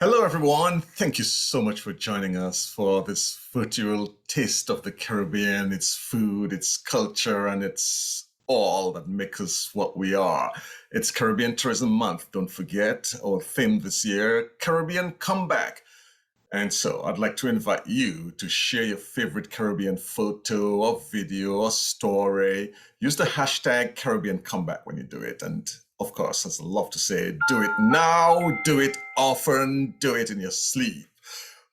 Hello, everyone. Thank you so much for joining us for this virtual taste of the Caribbean, its food, its culture, and it's all that makes us what we are. It's Caribbean Tourism Month. Don't forget our theme this year, Caribbean Comeback. And so I'd like to invite you to share your favorite Caribbean photo or video or story. Use the hashtag Caribbean Comeback when you do it. And of course, as I love to say, do it now, do it often, do it in your sleep.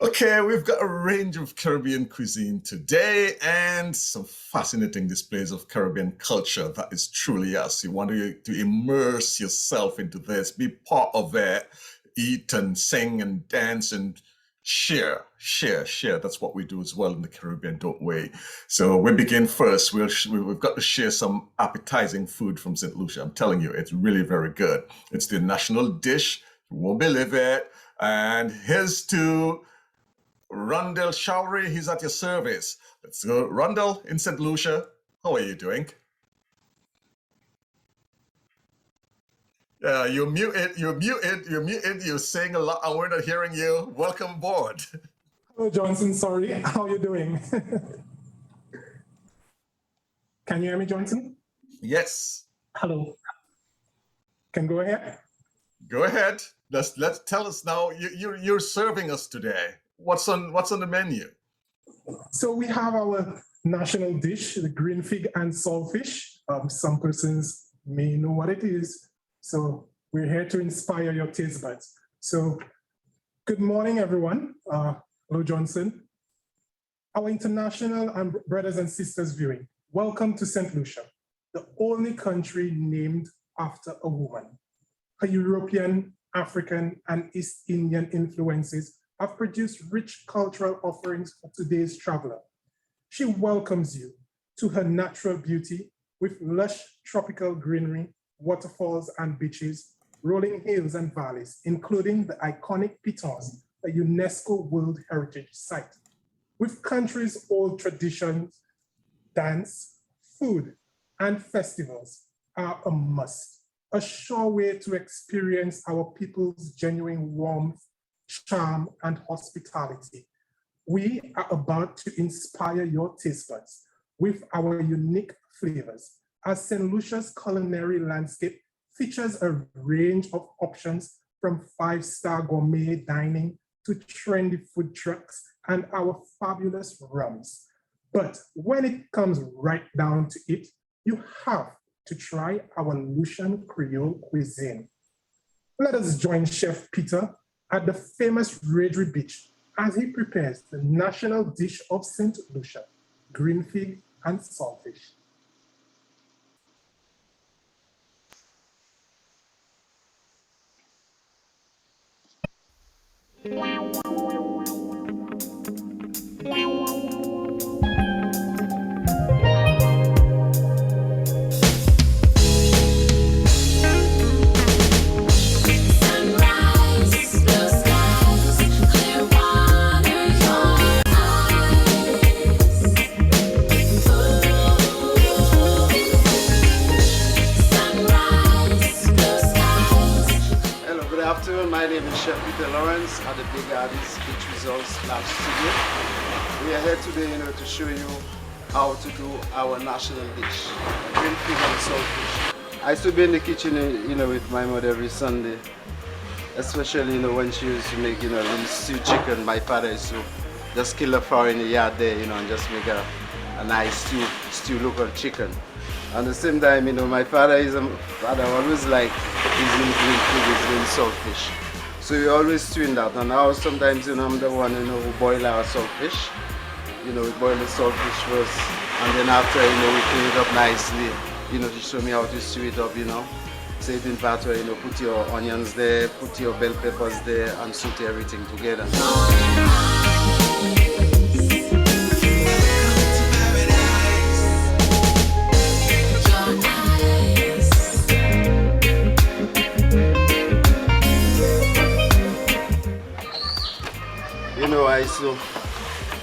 Okay, we've got a range of Caribbean cuisine today and some fascinating displays of Caribbean culture that is truly us. You want to immerse yourself into this, be part of it, eat and sing and dance and share. That's what we do as well in the Caribbean, don't we? So we begin first. We've got to share some appetizing food from St. Lucia. I'm telling you, it's really very good. It's the national dish. You won't believe it. And here's to Rundle Showery. He's at your service. Let's go. Rundle in St. Lucia. How are you doing? You're muted. You're saying a lot and we're not hearing you. Welcome aboard. Hello, Johnson. Sorry. How are you doing? Can you hear me, Johnson? Yes. Hello. Can go ahead? Go ahead. Let's tell us now. You're serving us today. What's on the menu? So we have our national dish, the green fig and saltfish. Some persons may know what it is. So we're here to inspire your taste buds. So good morning, everyone. Hello, Johnson. Our international and brothers and sisters viewing, welcome to St. Lucia, the only country named after a woman. Her European, African, and East Indian influences have produced rich cultural offerings for today's traveler. She welcomes you to her natural beauty with lush tropical greenery, waterfalls and beaches, rolling hills and valleys, including the iconic Pitons, a UNESCO World Heritage Site. With country's old traditions, dance, food, and festivals are a must, a sure way to experience our people's genuine warmth, charm, and hospitality. We are about to inspire your taste buds with our unique flavors, as St. Lucia's culinary landscape features a range of options from five-star gourmet dining to trendy food trucks and our fabulous rums. But when it comes right down to it, you have to try our Lucian Creole cuisine. Let us join Chef Peter at the famous Redry Beach as he prepares the national dish of St. Lucia, green fig and saltfish. My name is Chef Peter Lawrence at the Big Artist Beach Resorts Lab Studio. We are here today, to show you how to do our national dish, green fig and saltfish. I used to be in the kitchen, with my mother every Sunday, especially, when she used to make, little stewed chicken. My father used to just kill a fowl in the yard there, and just make a nice stew local chicken. At the same time, my father always like his green fig, his green saltfish. So we always stewing that, and now sometimes I'm the one who boil our saltfish. We boil the saltfish first, and then after we clean it up nicely. To show me how to stew it up. So it in part where put your onions there, put your bell peppers there, and saute everything together.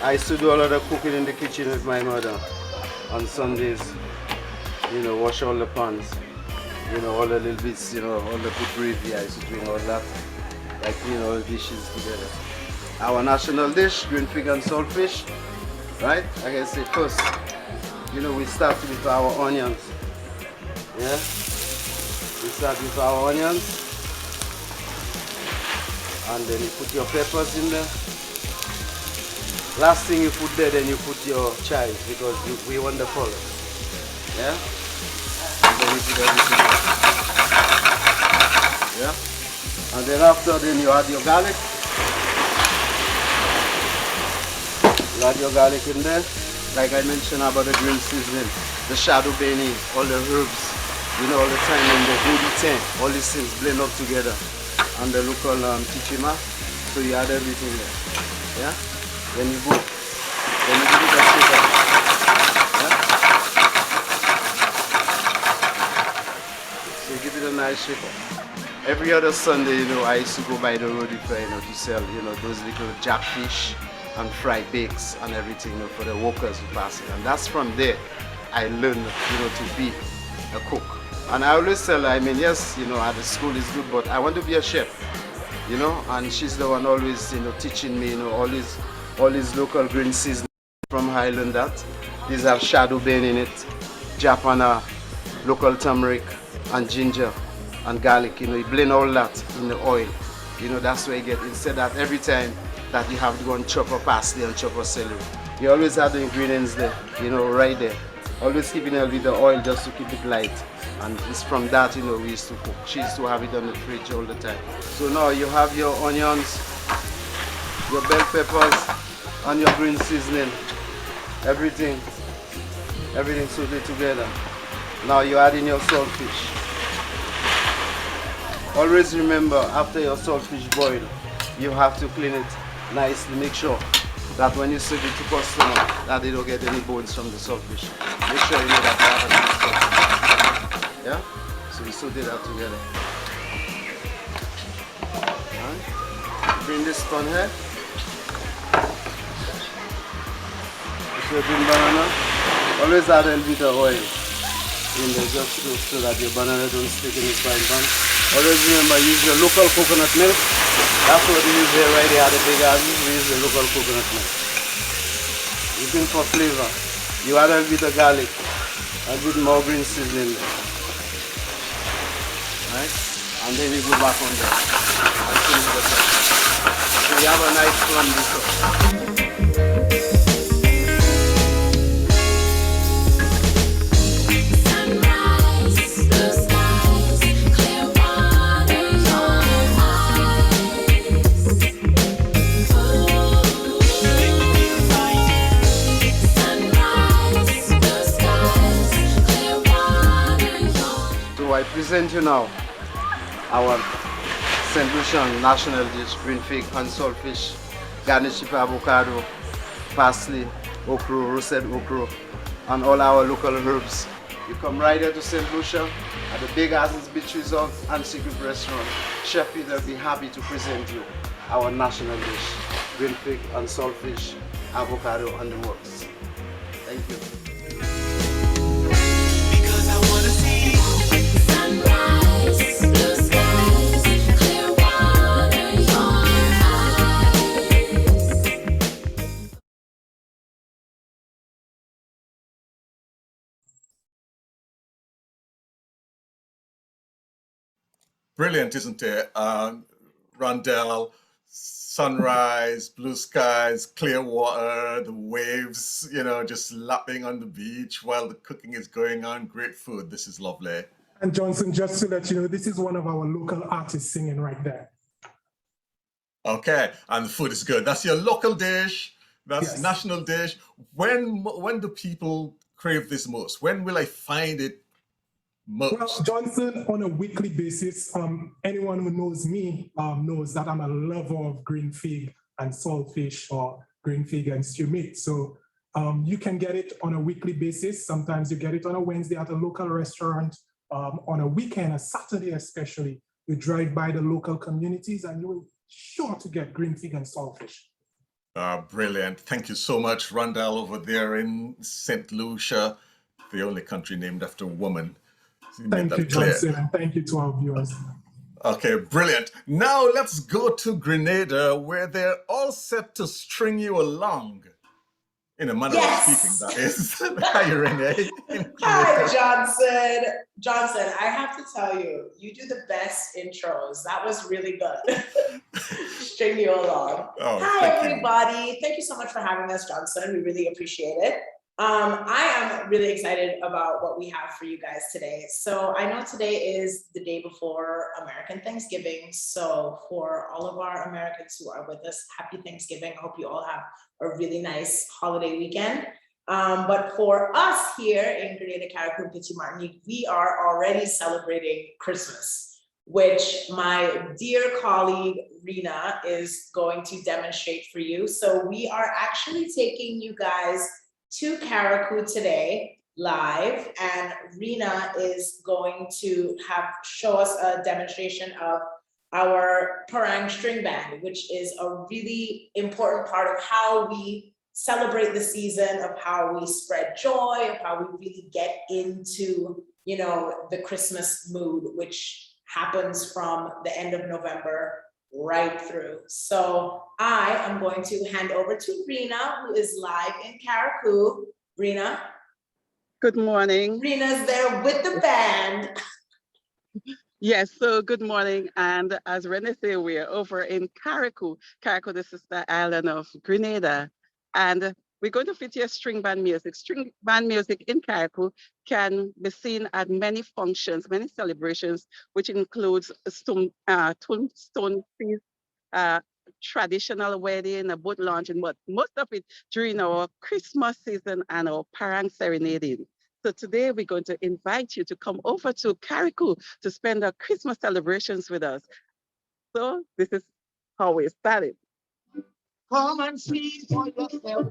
I used to do a lot of cooking in the kitchen with my mother on Sundays. Wash all the pans, all the little bits, all the good gravy. I used to doing all that. by cleaning all the dishes together. Our national dish, green pig and saltfish, right? Like I say first, we start with our onions. Yeah? We start with our onions, and then you put your peppers in there. Last thing you put there, then you put your chives because we want the color. Yeah? And then you put everything there. Yeah? And then after, then you add your garlic. You add your garlic in there. Like I mentioned about the green seasoning, the shadow baning, all the herbs, all the time in the goody all these things blend up together. And the local tichima. So you add everything there. Yeah? Then you go. Then you give it a shake up. Yeah? So you give it a nice shake up. Every other Sunday, I used to go by the road to sell, those little jackfish and fried bakes and everything, for the workers who pass it. And that's from there I learned, to be a cook. And I always tell her, yes, at the school is good, but I want to be a chef, and she's the one always, teaching me, all these local green seasonings from Highland that. These have shadow bane in it, Japana, local turmeric and ginger and garlic, you blend all that in the oil. That's where you get, instead that every time that you have to go and chop a parsley and chop a celery. You always have the ingredients there, right there. Always keeping a little oil just to keep it light. And it's from that, we used to cook. She used to have it on the fridge all the time. So now you have your onions, your bell peppers, and your green seasoning. Everything sauteed together. Now you add in your saltfish. Always remember, after your saltfish boil, you have to clean it nicely. Make sure that when you serve it to customer, that they don't get any bones from the saltfish. Make sure you know that saltfish. Yeah? So we saute that together. Right. Bring this on here. Green banana. Always add a little bit of oil in there just so that your banana don't stick in the frying pan. Always remember, use your local coconut milk. That's what we use here right here at the big garden. We use the local coconut milk. Looking for flavor. You add a bit of garlic, a bit more green seasoning there. Right? And then you go back on there and finish the sauce. So you have a nice flamby sauce. I present you now our St. Lucian national dish, green fig and saltfish, garnished with avocado, parsley, okra, roasted okra, and all our local herbs. You come right here to St. Lucia at the Big Asses Beach Resort and Secret Restaurant. Chef Peter will be happy to present you our national dish, green fig and saltfish, avocado and the works. Thank you. Brilliant, isn't it? Rondell, sunrise, blue skies, clear water, the waves, just lapping on the beach while the cooking is going on. Great food. This is lovely. And Johnson, just to let you know, this is one of our local artists singing right there. Okay, and the food is good. That's your local dish. That's national dish. When do people crave this most? When will I find it most? Well, Johnson, on a weekly basis, anyone who knows me knows that I'm a lover of green fig and saltfish, or green fig and stew meat. So you can get it on a weekly basis. Sometimes you get it on a Wednesday at a local restaurant. On a weekend, a Saturday especially, you drive by the local communities and you will sure to get green fig and saltfish. Brilliant. Thank you so much, Rondell, over there in St. Lucia, the only country named after a woman. Thank you, Johnson, and thank you to our viewers. Okay, brilliant. Now let's go to Grenada, where they're all set to string you along. In a manner of speaking, Yes. that is. Hi, Renee. Hi, Johnson. Johnson, I have to tell you, you do the best intros. That was really good. String you along. Oh, Hi, thank you. everybody. Thank you so much for having us, Johnson. We really appreciate it. I am really excited about what we have for you guys today. So I know today is the day before American Thanksgiving. So for all of our Americans who are with us, happy Thanksgiving. I hope you all have a really nice holiday weekend. But for us here in Grenada, Carriacou, Petit Martinique, we are already celebrating Christmas, which my dear colleague Rena is going to demonstrate for you. So we are actually taking you guys to Carriacou today live, and Rena is going to show us a demonstration of our parang string band, which is a really important part of how we celebrate the season, of how we spread joy, of how we really get into, you know, the Christmas mood, which happens from the end of November right through. So I am going to hand over to Rena, who is live in Carriacou. Rena. Good morning. Rena's there with the band. Yes, so good morning. And as Renee said, we're over in Carriacou. Carriacou, the sister island of Grenada. And we're going to feature string band music. String band music in Carriacou can be seen at many functions, many celebrations, which includes tombstone feast, traditional wedding, a boat launch, and most of it during our Christmas season and our parang serenading. So today we're going to invite you to come over to Carriacou to spend our Christmas celebrations with us. So this is how we started. Come and see for yourself.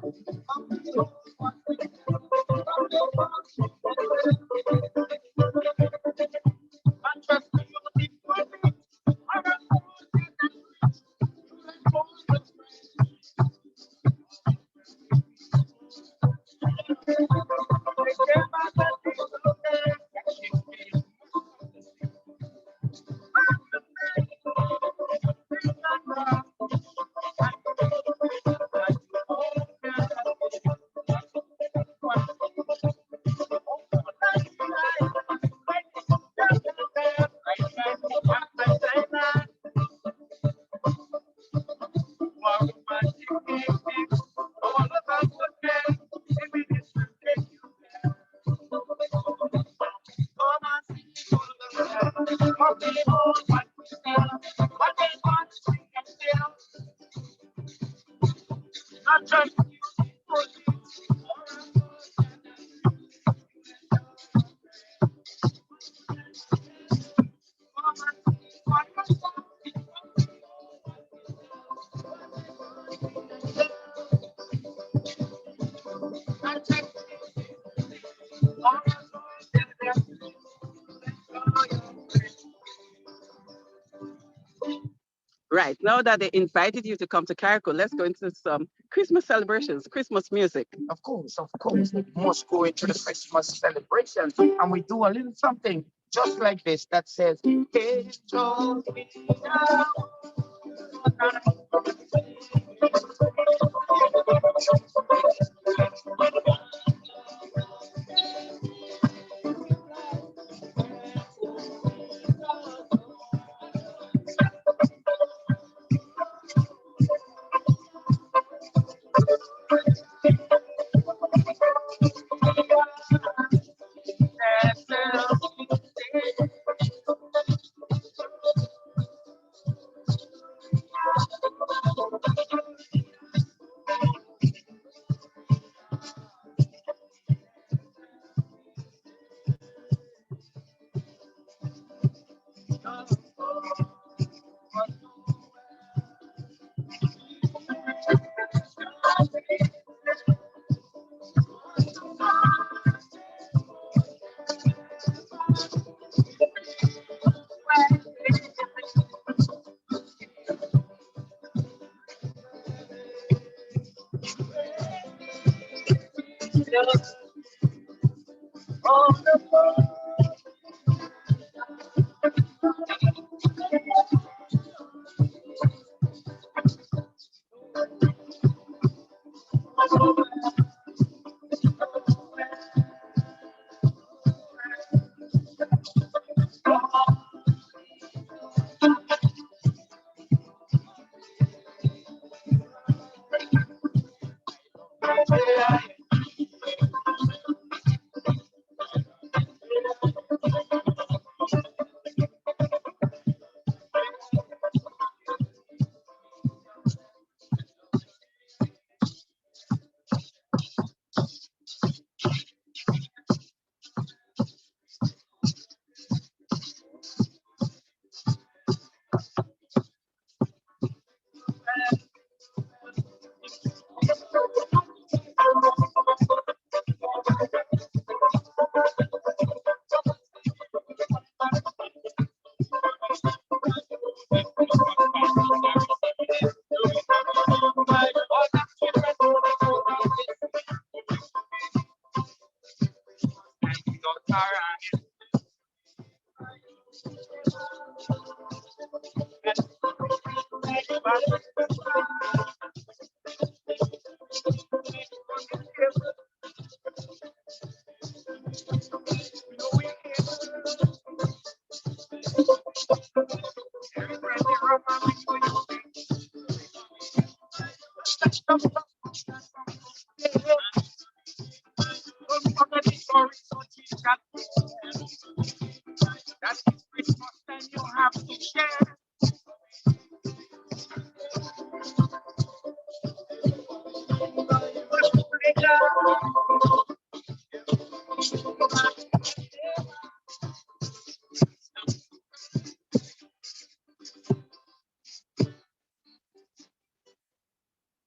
Right, now that they invited you to come to Carriacou, let's go into some Christmas celebrations, Christmas music. Of course, we must go into the Christmas celebrations, and we do a little something just like this that says, "Hey, Joe,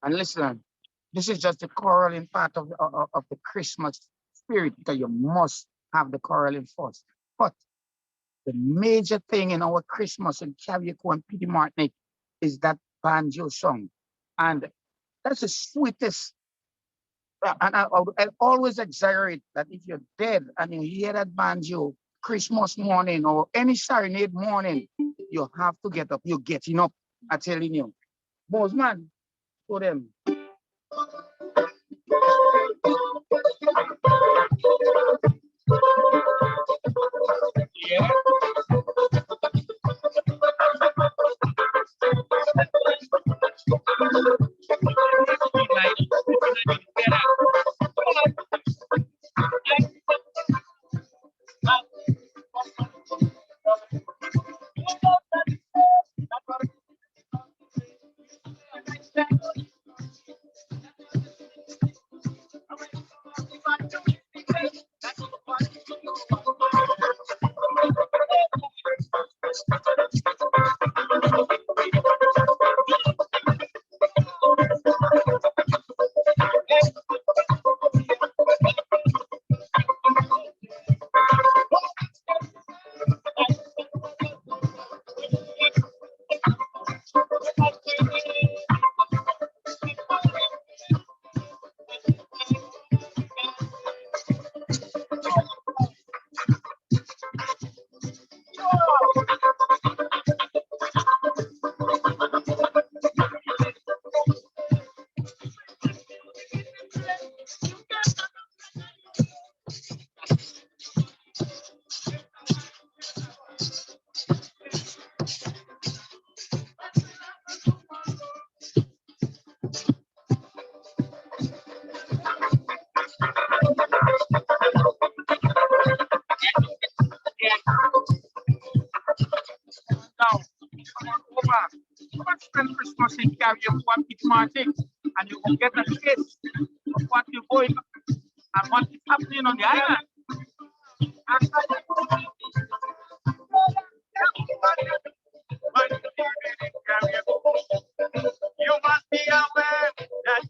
And listen, this is just the caroling part of the Christmas spirit because you must have the caroling first. But the major thing in our Christmas in Carriacou and Petite Martinique is that banjo song. And that's the sweetest. And I always exaggerate that if you're dead and you hear that banjo Christmas morning or any serenade morning, you have to get up. You're getting up, I'm telling you. Bossman, show them. Yeah. Spend Christmas in Carriacou and Petite Martinique, and you will get a taste of what you're going and what is happening on the island. You must be aware that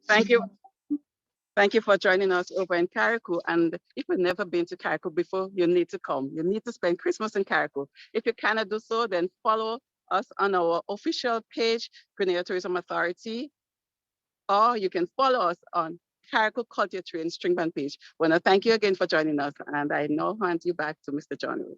Thank you. Thank you for joining us over in Carriacou. And if you've never been to Carriacou before, you need to come. You need to spend Christmas in Carriacou. If you cannot do so, then follow us on our official page, Grenada Tourism Authority, or you can follow us on Carriacou Culture Train String Band page. I want to thank you again for joining us. And I now hand you back to Mr. John Rose.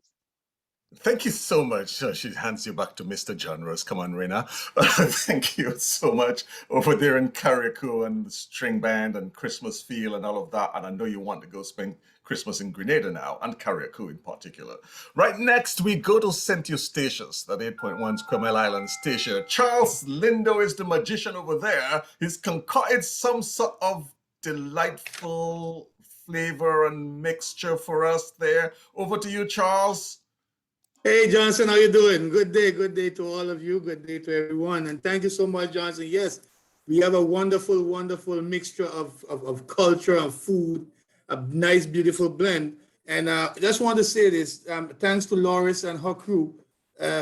Thank you so much. She hands you back to Mr. John Rose. Come on, Rena. Thank you so much over there in Carriacou and the string band and Christmas feel and all of that. And I know you want to go spend Christmas in Grenada now, and Carriacou in particular. Right next, we go to St. Eustatius, that 8.1 Square Mile Island station. Charles Lindo is the magician over there. He's concocted some sort of delightful flavor and mixture for us there. Over to you, Charles. Hey, Johnson, how you doing? Good day to all of you. Good day to everyone. And thank you so much, Johnson. Yes, We have a wonderful, wonderful mixture of culture and food, a nice, beautiful blend. And I just want to say this, thanks to Loris and her crew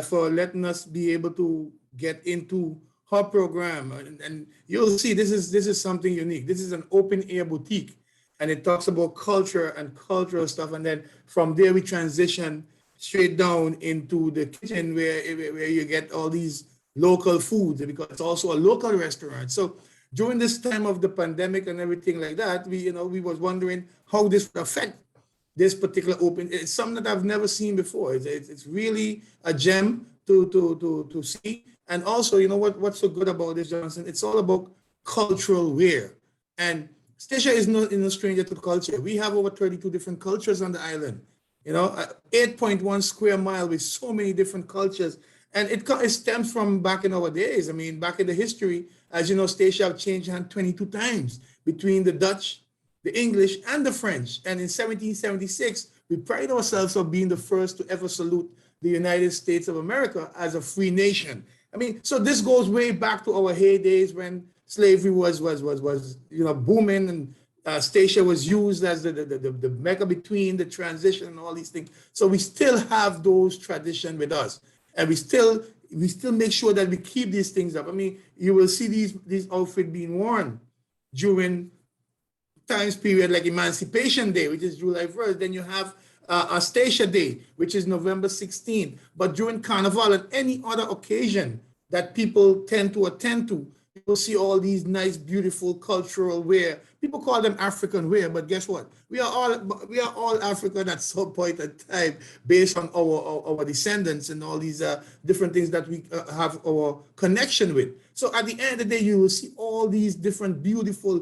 for letting us be able to get into her program. And you'll see this is something unique. This is an open air boutique, and it talks about culture and cultural stuff. And then from there we transition straight down into the kitchen where you get all these local foods, because it's also a local restaurant. So during this time of the pandemic and everything like that, we was wondering how this would affect this particular open. It's something that I've never seen before. It's really a gem to see. And also, you know what's so good about this, Johnson? It's all about cultural wear. And Stacia is no stranger to culture. We have over 32 different cultures on the island. 8.1 square mile with so many different cultures. And it stems from back in our days. I mean, back in the history, as you know, Stacia have changed hands 22 times between the Dutch, the English, and the French. And in 1776, we pride ourselves on being the first to ever salute the United States of America as a free nation. I mean, so this goes way back to our heydays when slavery was booming, and Stacia was used as the mecca between the transition and all these things. So we still have those traditions with us, and we still make sure that we keep these things up. I mean, you will see these outfits being worn during times period like Emancipation Day, which is July 1st. Then you have a Stacia Day, which is November 16th. But during Carnival and any other occasion that people tend to attend to, you will see all these nice, beautiful cultural wear. People call them African wear, but guess what? We are all African at some point in time, based on our descendants and all these different things that we have our connection with. So at the end of the day, you will see all these different beautiful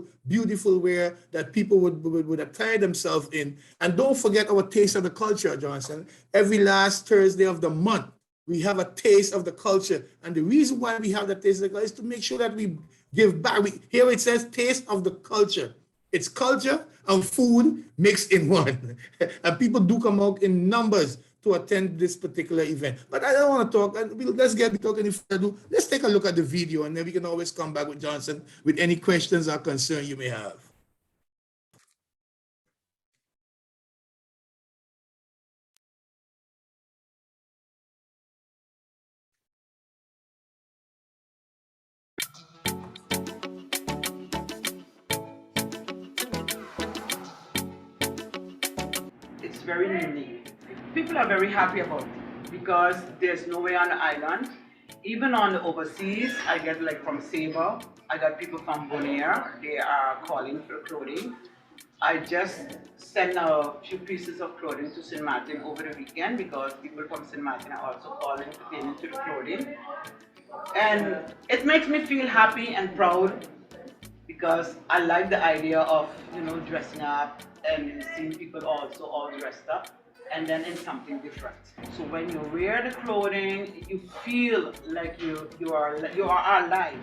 wear that people would attire themselves in. And don't forget our taste of the culture, Johnson. Every last Thursday of the month, we have a taste of the culture. And the reason why we have that taste of the culture is to make sure that we give back. Here it says taste of the culture. It's culture and food mixed in one. And people do come out in numbers to attend this particular event. But I don't want to talk. Let's get talking if I do. Let's take a look at the video, and then we can always come back with Johnson with any questions or concern you may have. It's very unique. People are very happy about it because there's no way on the island. Even on the overseas, I get like from Saba, I got people from Bonaire, they are calling for clothing. I just sent a few pieces of clothing to St. Martin over the weekend because people from St. Martin are also calling pertaining to the clothing. And it makes me feel happy and proud because I like the idea of, dressing up and seeing people also all dressed up, and then in something different. So when you wear the clothing, you feel like you are alive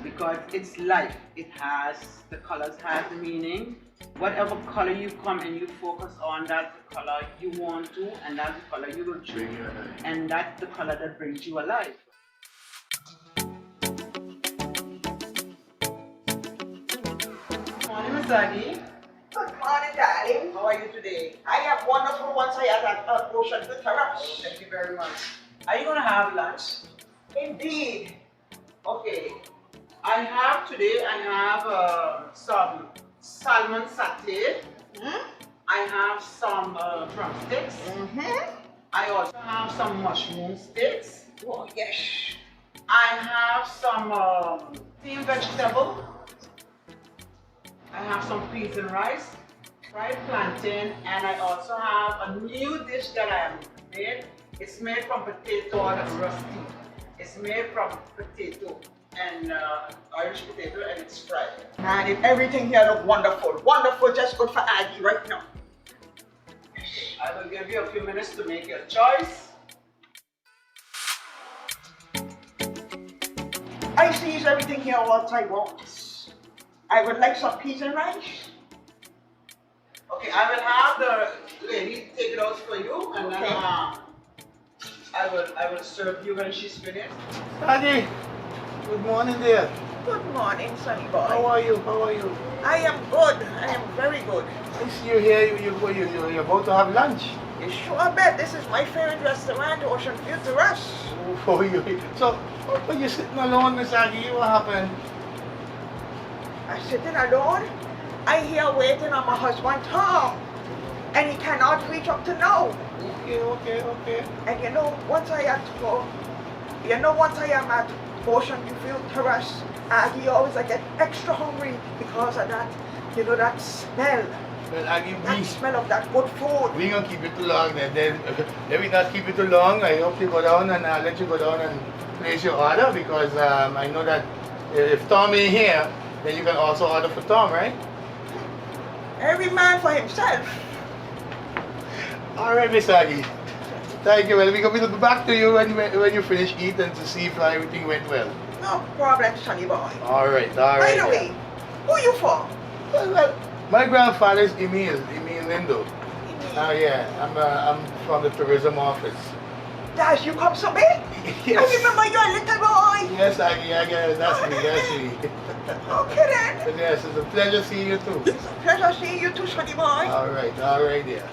because it's life. The colors have the meaning. Whatever color you come and you focus on, that's the color you want to, and that's the color you will choose, and that's the color that brings you alive. Good morning, Ms. Aggie. Good morning, darling. How are you today? I am wonderful once I had that ocean to terrace. Thank you very much. Are you going to have lunch? Indeed. Okay. I have some salmon satay. I have some drumsticks. I also have some mushroom sticks. Oh, yes. I have some steamed vegetable. I have some peas and rice, fried plantain, and I also have a new dish that I have made. It's made from potato and rusty. It's made from potato and Irish potato, and it's fried. Man, everything here looks wonderful. Wonderful, just good for Aggie right now. I will give you a few minutes to make your choice. I sees everything here what I want. I would like some peas and rice. Okay, I will have the lady take it out for you, and then I will serve you when she's finished. Aggie, good morning, dear. Good morning, Sonny boy. How are you? How are you? I am good. I am very good. I see you here. You're about to have lunch. You sure bet this is my favorite restaurant, Ocean View Terrace. Oh, so, but you're sitting alone, Miss Aggie. What happened? I'm sitting alone. I here waiting on my husband Tom, and he cannot reach up to now. Okay. And once I am at Ocean View Terrace, he always I get extra hungry because of that, that smell. Well, Aggie, That smell of that good food. we ain't gonna keep it too long then. Let me not keep it too long. I hope you go down and I'll let you go down and place your order because I know that if Tom ain't here, then you can also order for Tom, right? Every man for himself. All right, Miss Aggie. Thank you. Well, we'll be back to you when you finish eating to see if everything went well. No problem, Sonny boy. All right. By the way, who you for? Well, my grandfather's Emil Lindo. Oh yeah, I'm from the tourism office. Does you come so big? Yes. I remember you're a little boy. Yes, Aggie, that's me. Okay then. But yes, it's a pleasure seeing you too. It's a pleasure seeing you too, Sonny boy. All right, yeah.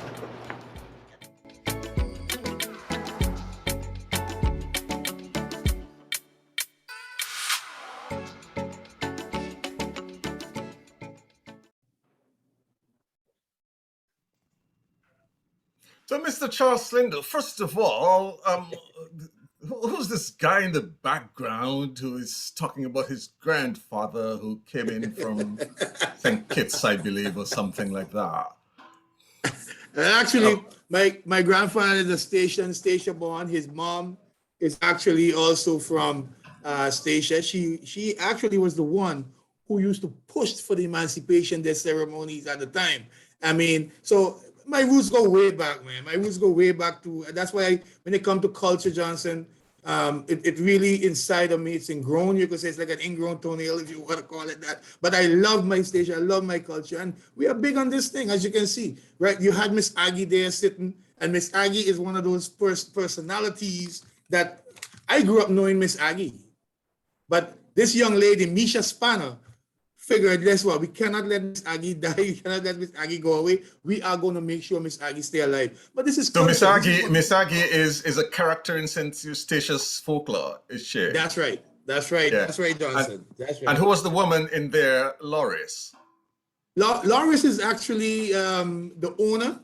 So, Mr. Charles Lindo, first of all, who's this guy in the background who is talking about his grandfather who came in from St. Kitts, I believe, or something like that? Actually, my grandfather is a station born. His mom is actually also from Statia. She actually was the one who used to push for the emancipation day ceremonies at the time. I mean, so my roots go way back, man. My roots go way back to. That's why when it comes to culture, Johnson, it really inside of me. It's ingrown. You could say it's like an ingrown toenail, if you want to call it that. But I love my station. I love my culture, and we are big on this thing, as you can see. Right? You had Miss Aggie there sitting, and Miss Aggie is one of those personalities that I grew up knowing Miss Aggie. But this young lady, Misha Spanner, figured, guess what? We cannot let Miss Aggie die. We cannot let Miss Aggie go away. We are going to make sure Miss Aggie stay alive. But this is So culture. Miss Aggie is a character in St. Eustatius folklore, is she? That's right. Yeah. That's right, Johnson. That's right. And who was the woman in there, Loris? Loris is actually the owner,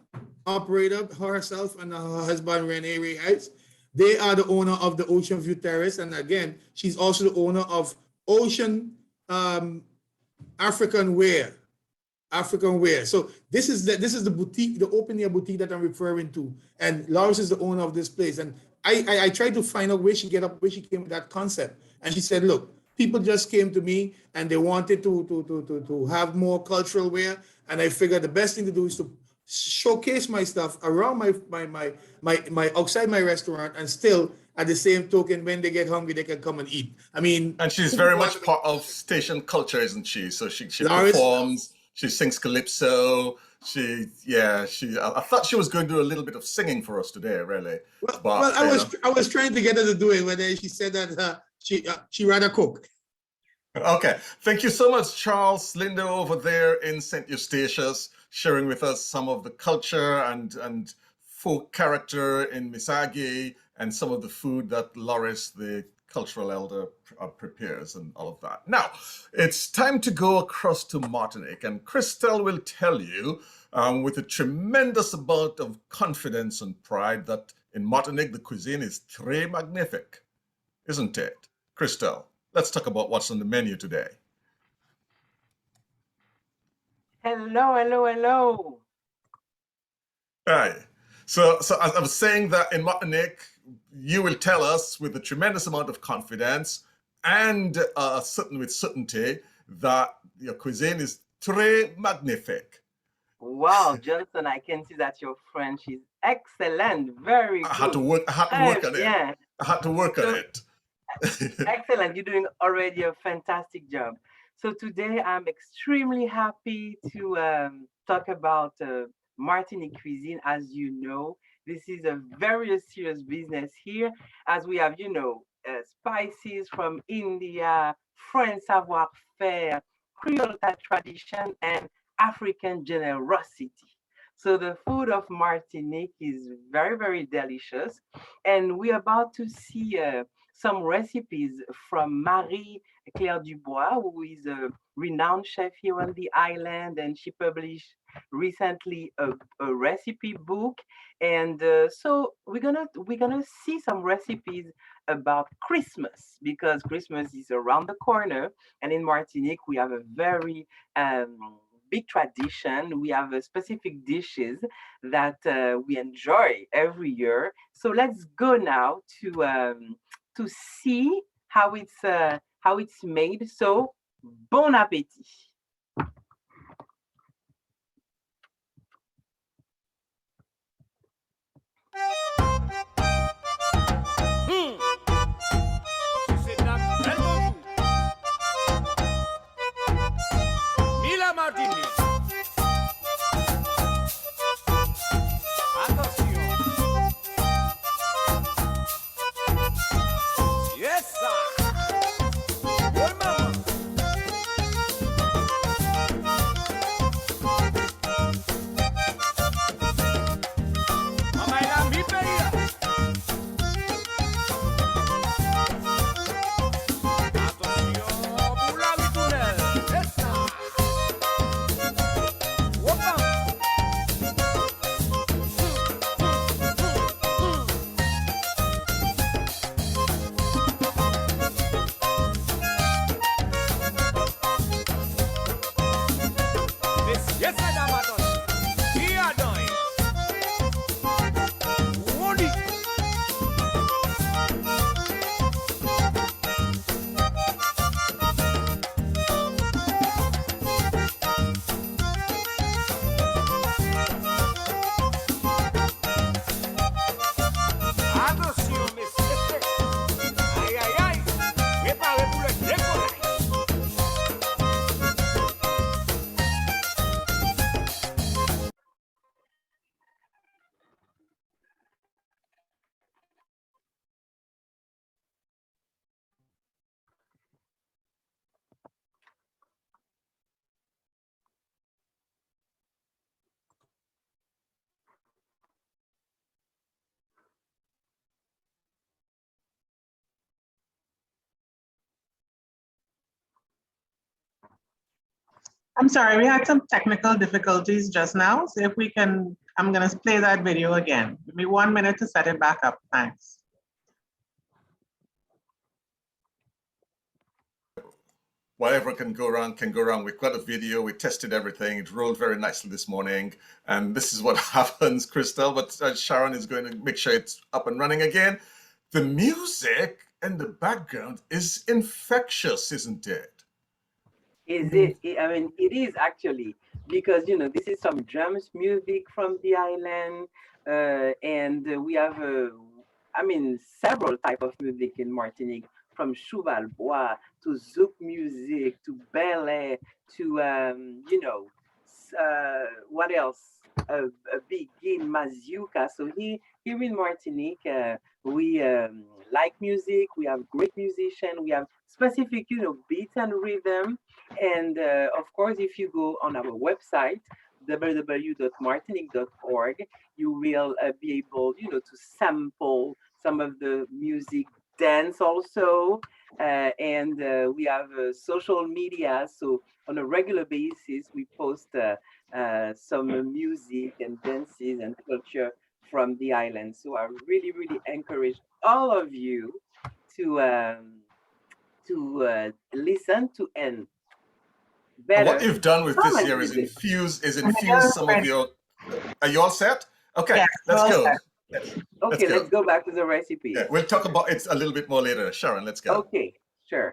operator, herself and her husband, Rene Reyes. They are the owner of the Ocean View Terrace. And again, she's also the owner of Ocean African Wear. So this is the boutique, the open air boutique that I'm referring to. And Loris is the owner of this place. And I tried to find out where she came with that concept. And she said, look, people just came to me and they wanted to have more cultural wear. And I figured the best thing to do is to showcase my stuff around my outside my restaurant, and still at the same token, when they get hungry, they can come and eat. I mean, and she's very much part of station culture, isn't she? So she performs, she sings calypso. I thought she was going to do a little bit of singing for us today, really. Well, I was trying to get her to do it, but then she said that she rather cook. Okay, thank you so much, Charles Lindo, over there in St. Eustatius, sharing with us some of the culture and folk character in Miss Aggie and some of the food that Loris, the cultural elder, prepares and all of that. Now, it's time to go across to Martinique, and Christelle will tell you with a tremendous amount of confidence and pride that in Martinique, the cuisine is très magnifique, isn't it? Christelle, let's talk about what's on the menu today. Hello. Hi. So as I was saying that in Martinique, you will tell us with a tremendous amount of confidence and with certainty that your cuisine is très magnifique. Wow, Johnson, I can see that your French is excellent. Very good. I had to work on it. Yeah. I had to work on it. Excellent. You're doing already a fantastic job. So today I'm extremely happy to talk about Martinique cuisine. As you know, this is a very serious business here, as we have, spices from India, French savoir-faire, Creole tradition, and African generosity. So the food of Martinique is very, very delicious. And we're about to see some recipes from Marie Claire Dubois, who is a renowned chef here on the island, and she published recently a recipe book. And so we're gonna see some recipes about Christmas because Christmas is around the corner, and in Martinique we have a very big tradition. We have specific dishes that we enjoy every year. So let's go now to see how it's made. So bon appétit. C'est un bel bonjour. Mila Martinique. Attention. Yes, sir. Good mama. Mama, elle a mis pays. Yes, madame, attention. Qui a donné? On dit. Attention, messieurs. Aïe, aïe, aïe. Préparez pour le décollage. I'm sorry, we had some technical difficulties just now. So if we can, I'm gonna play that video again. Give me 1 minute to set it back up, thanks. Whatever can go wrong can go wrong. We've got a video, we tested everything, it rolled very nicely this morning. And this is what happens, Crystal, but Sharon is going to make sure it's up and running again. The music in the background is infectious, isn't it? Is it? I mean, it is actually because this is some drums music from the island, and we have, I mean, several type of music in Martinique, from cheval bois to zouk music to ballet to what else? A big game mazurka. So here in Martinique, we like music. We have great musicians. We have specific, beats and rhythm. And of course, if you go on our website, www.martinique.org, you will be able, to sample some of the music, dance also. And we have social media. So on a regular basis, we post some music and dances and culture from the island. So I really, really encourage all of you to listen to and And what you've done with this here is infuse some of your. Are you all set? Okay, Yeah, let's all go. set. Okay, let's go back to the recipe. Yeah, we'll talk about it a little bit more later. Sharon, let's go. Okay, sure.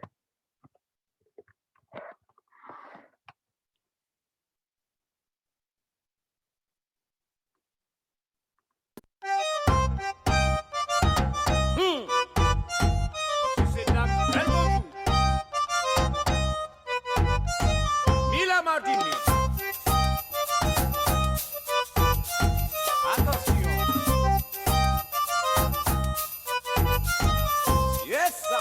C'est un bel bonjour. Mila Martinique. Attention. Yes, sir.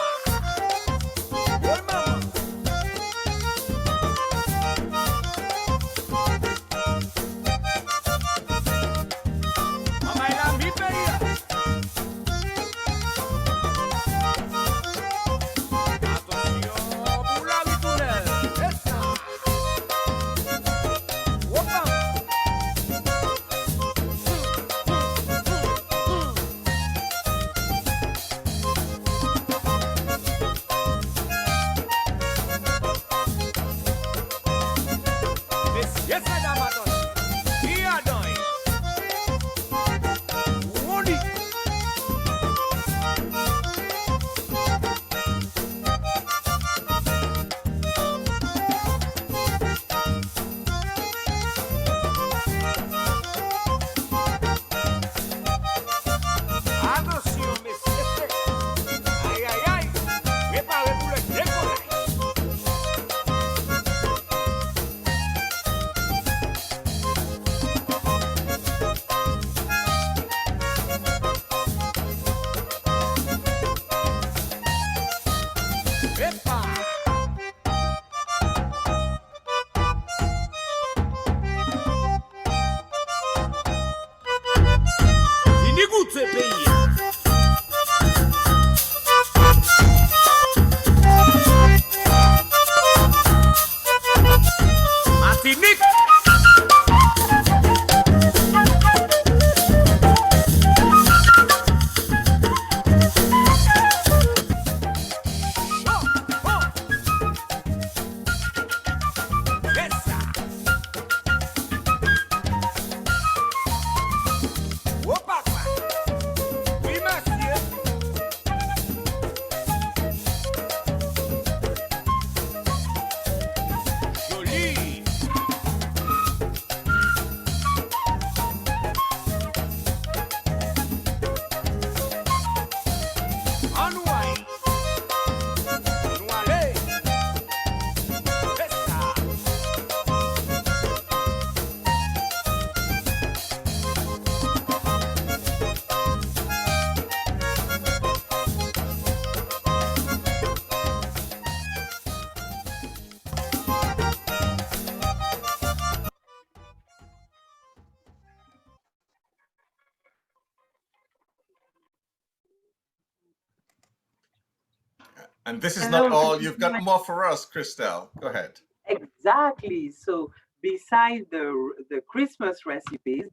And this is not Hello, all. this is You've got more for us, Christelle. Go ahead. exactly. So besides the Christmas recipes,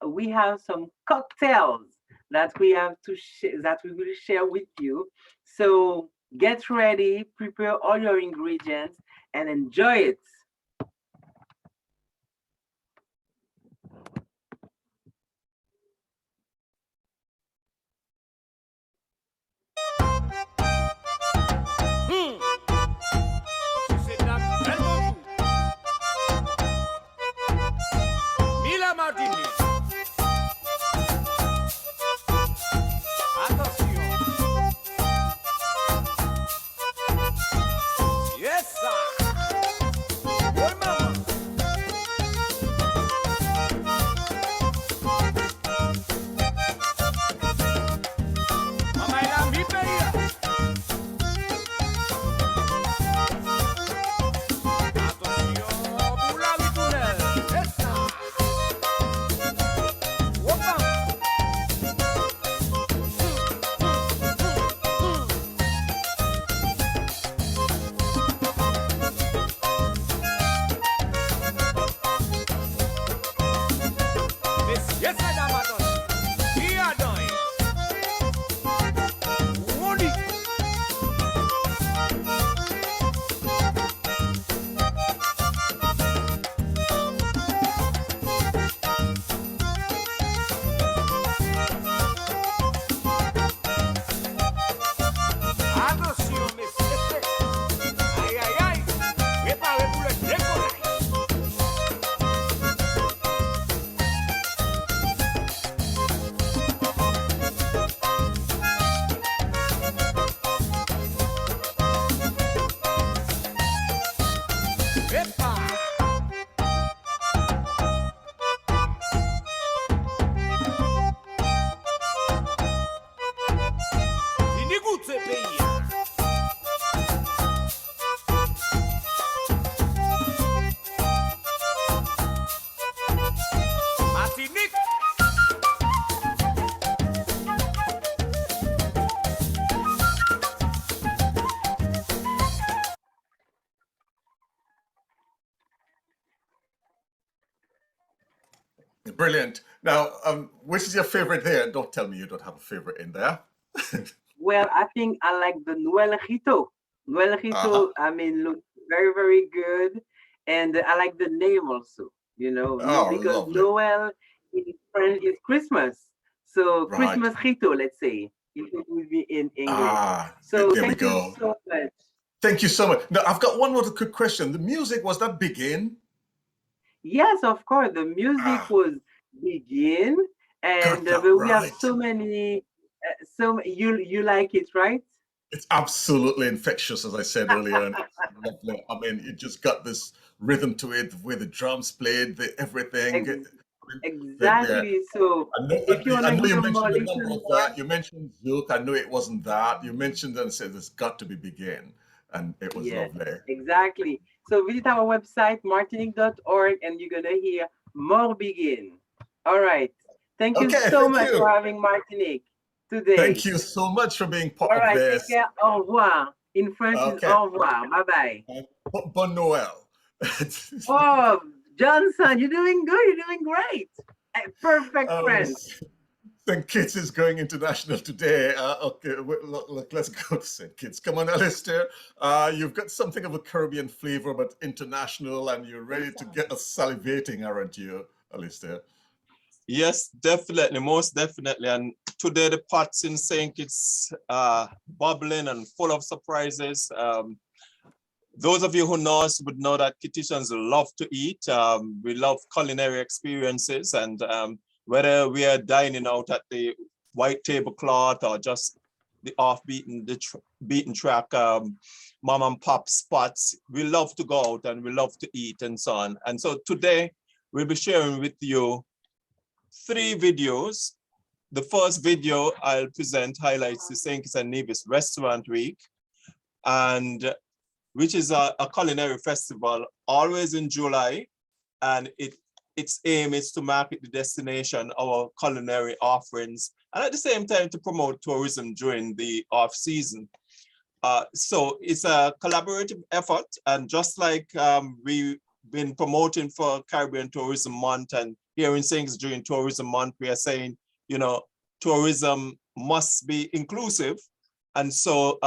we have some cocktails that we have to that we will share with you. So get ready, prepare all your ingredients, and enjoy it. C'est la belle bonjour. Mila Martini. Attention. Yes, sir. Oui, maman. Mama, elle a mis pays. Attention pour la ritournelle. Yes, sir. Opa. Messieurs et dames, attention. Qui a donné? Wondy. Attention, messieurs. Aïe, aïe, aïe. Préparez pour le décollage. Prépare. Il goûte ce pays. Martinique. Brilliant. Now, which is your favorite there? Don't tell me you don't have a favorite in there. Well, I think I like the Nuelejito. Nuelejito, I mean, looks very, very good. And I like the name also, Oh, because lovely. Noel in French is Christmas. So Right. Christmas Rito, let's say, if it would be in English. So There we thank you go. so much. Thank you so much. Now, I've got one more quick question. The music, was that Begin? Yes, of course, the music was Begin, and Got that but we have right. so many, you like it, right? It's absolutely infectious, as I said earlier, and it's lovely. I mean, it just got this rhythm to it, the way the drums played, the everything. I mean, yeah. Exactly. So if you want I to know you hear more, mentioned a listen number of more. that. You mentioned Zook. I know it wasn't that. You mentioned and said it's got to be Begin, and it was Yes, lovely. exactly. So visit our website, martinique.org, and you're gonna hear more Begin. All right. Thank you Okay, so thank much you. for having Martinique today. Thank you so much for being part All of right, take this. care. Au revoir. In French is Okay. au revoir. Bye bye. Bon Noel. Oh, Johnson, you're doing good. You're doing great. Perfect French. St. Kitts is going international today. Okay, look, let's go to St. Kitts. Come on, Alistair. You've got something of a Caribbean flavor, but international, and you're ready to get us salivating, aren't you, Alistair? Yes, definitely, most definitely. And today the pots in St. Kitts bubbling and full of surprises. Those of you who know us would know that Kittitians love to eat. We love culinary experiences, and whether we are dining out at the white tablecloth or just the beaten track mom and pop spots, we love to go out and we love to eat and so on. And so today we'll be sharing with you 3 videos. The first video I'll present highlights the St. Kitts and Nevis Restaurant Week, and which is a culinary festival always in July, and its aim is to market the destination, our culinary offerings, and at the same time to promote tourism during the off season. So it's a collaborative effort, and just like we've been promoting for Caribbean Tourism Month, and here in St. Kitts during Tourism Month, we are saying, you know, tourism must be inclusive. And so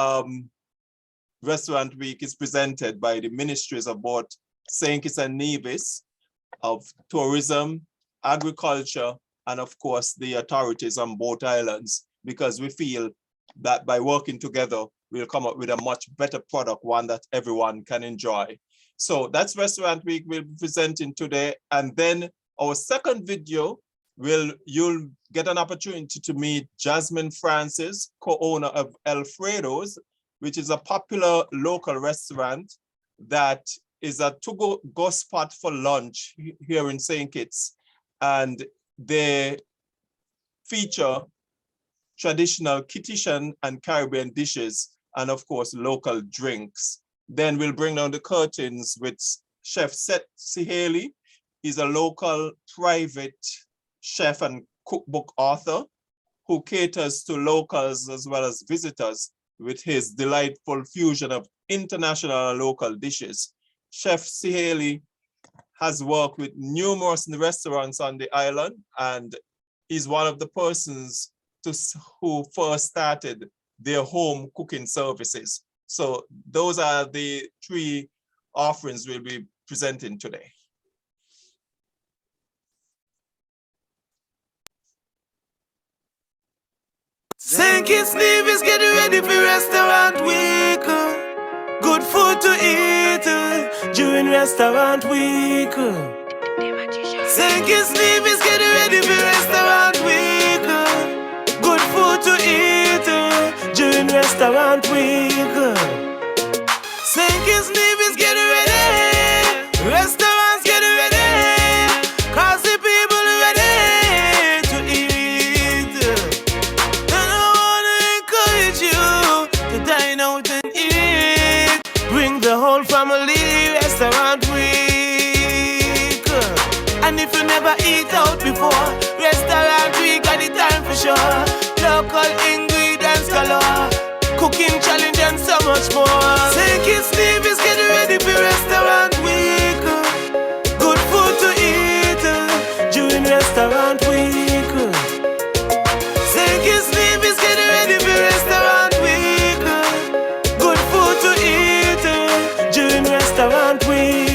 Restaurant Week is presented by the ministries of both St. Kitts and Nevis, of tourism, agriculture, and of course the authorities on both islands, because we feel that by working together, we'll come up with a much better product, one that everyone can enjoy. So that's Restaurant Week we'll be presenting today. And then our second video, you'll get an opportunity to meet Jasmine Francis, co-owner of Alfredo's, which is a popular local restaurant that is a to-go spot for lunch here in St. Kitts. And they feature traditional Kittitian and Caribbean dishes, and of course, local drinks. Then we'll bring down the curtains with Chef Seth Siheli. He's a local private chef and cookbook author who caters to locals as well as visitors with his delightful fusion of international and local dishes. Chef Siheli has worked with numerous restaurants on the island, and he's one of the persons who first started their home cooking services. So those are the three offerings we'll be presenting today. St. Kitts Nevis getting ready for Restaurant Week. Good food to eat during Restaurant Week. St. Kitts Nevis getting ready for Restaurant Week. Good food to eat during Restaurant Week. St. Kitts Nevis getting ready. Restaurants getting ready. Cause the people ready to eat. And I wanna encourage you to dine out and eat. Bring the whole family. Restaurant Week. And if you never eat out before, Restaurant Week got the time for sure. Local ingredients galore, cooking challenge and so much more. St. Kitts Nevis getting ready for Restaurant Week. Good food to eat during Restaurant Week. St. Kitts Nevis getting ready for Restaurant Week. Good food to eat during Restaurant Week.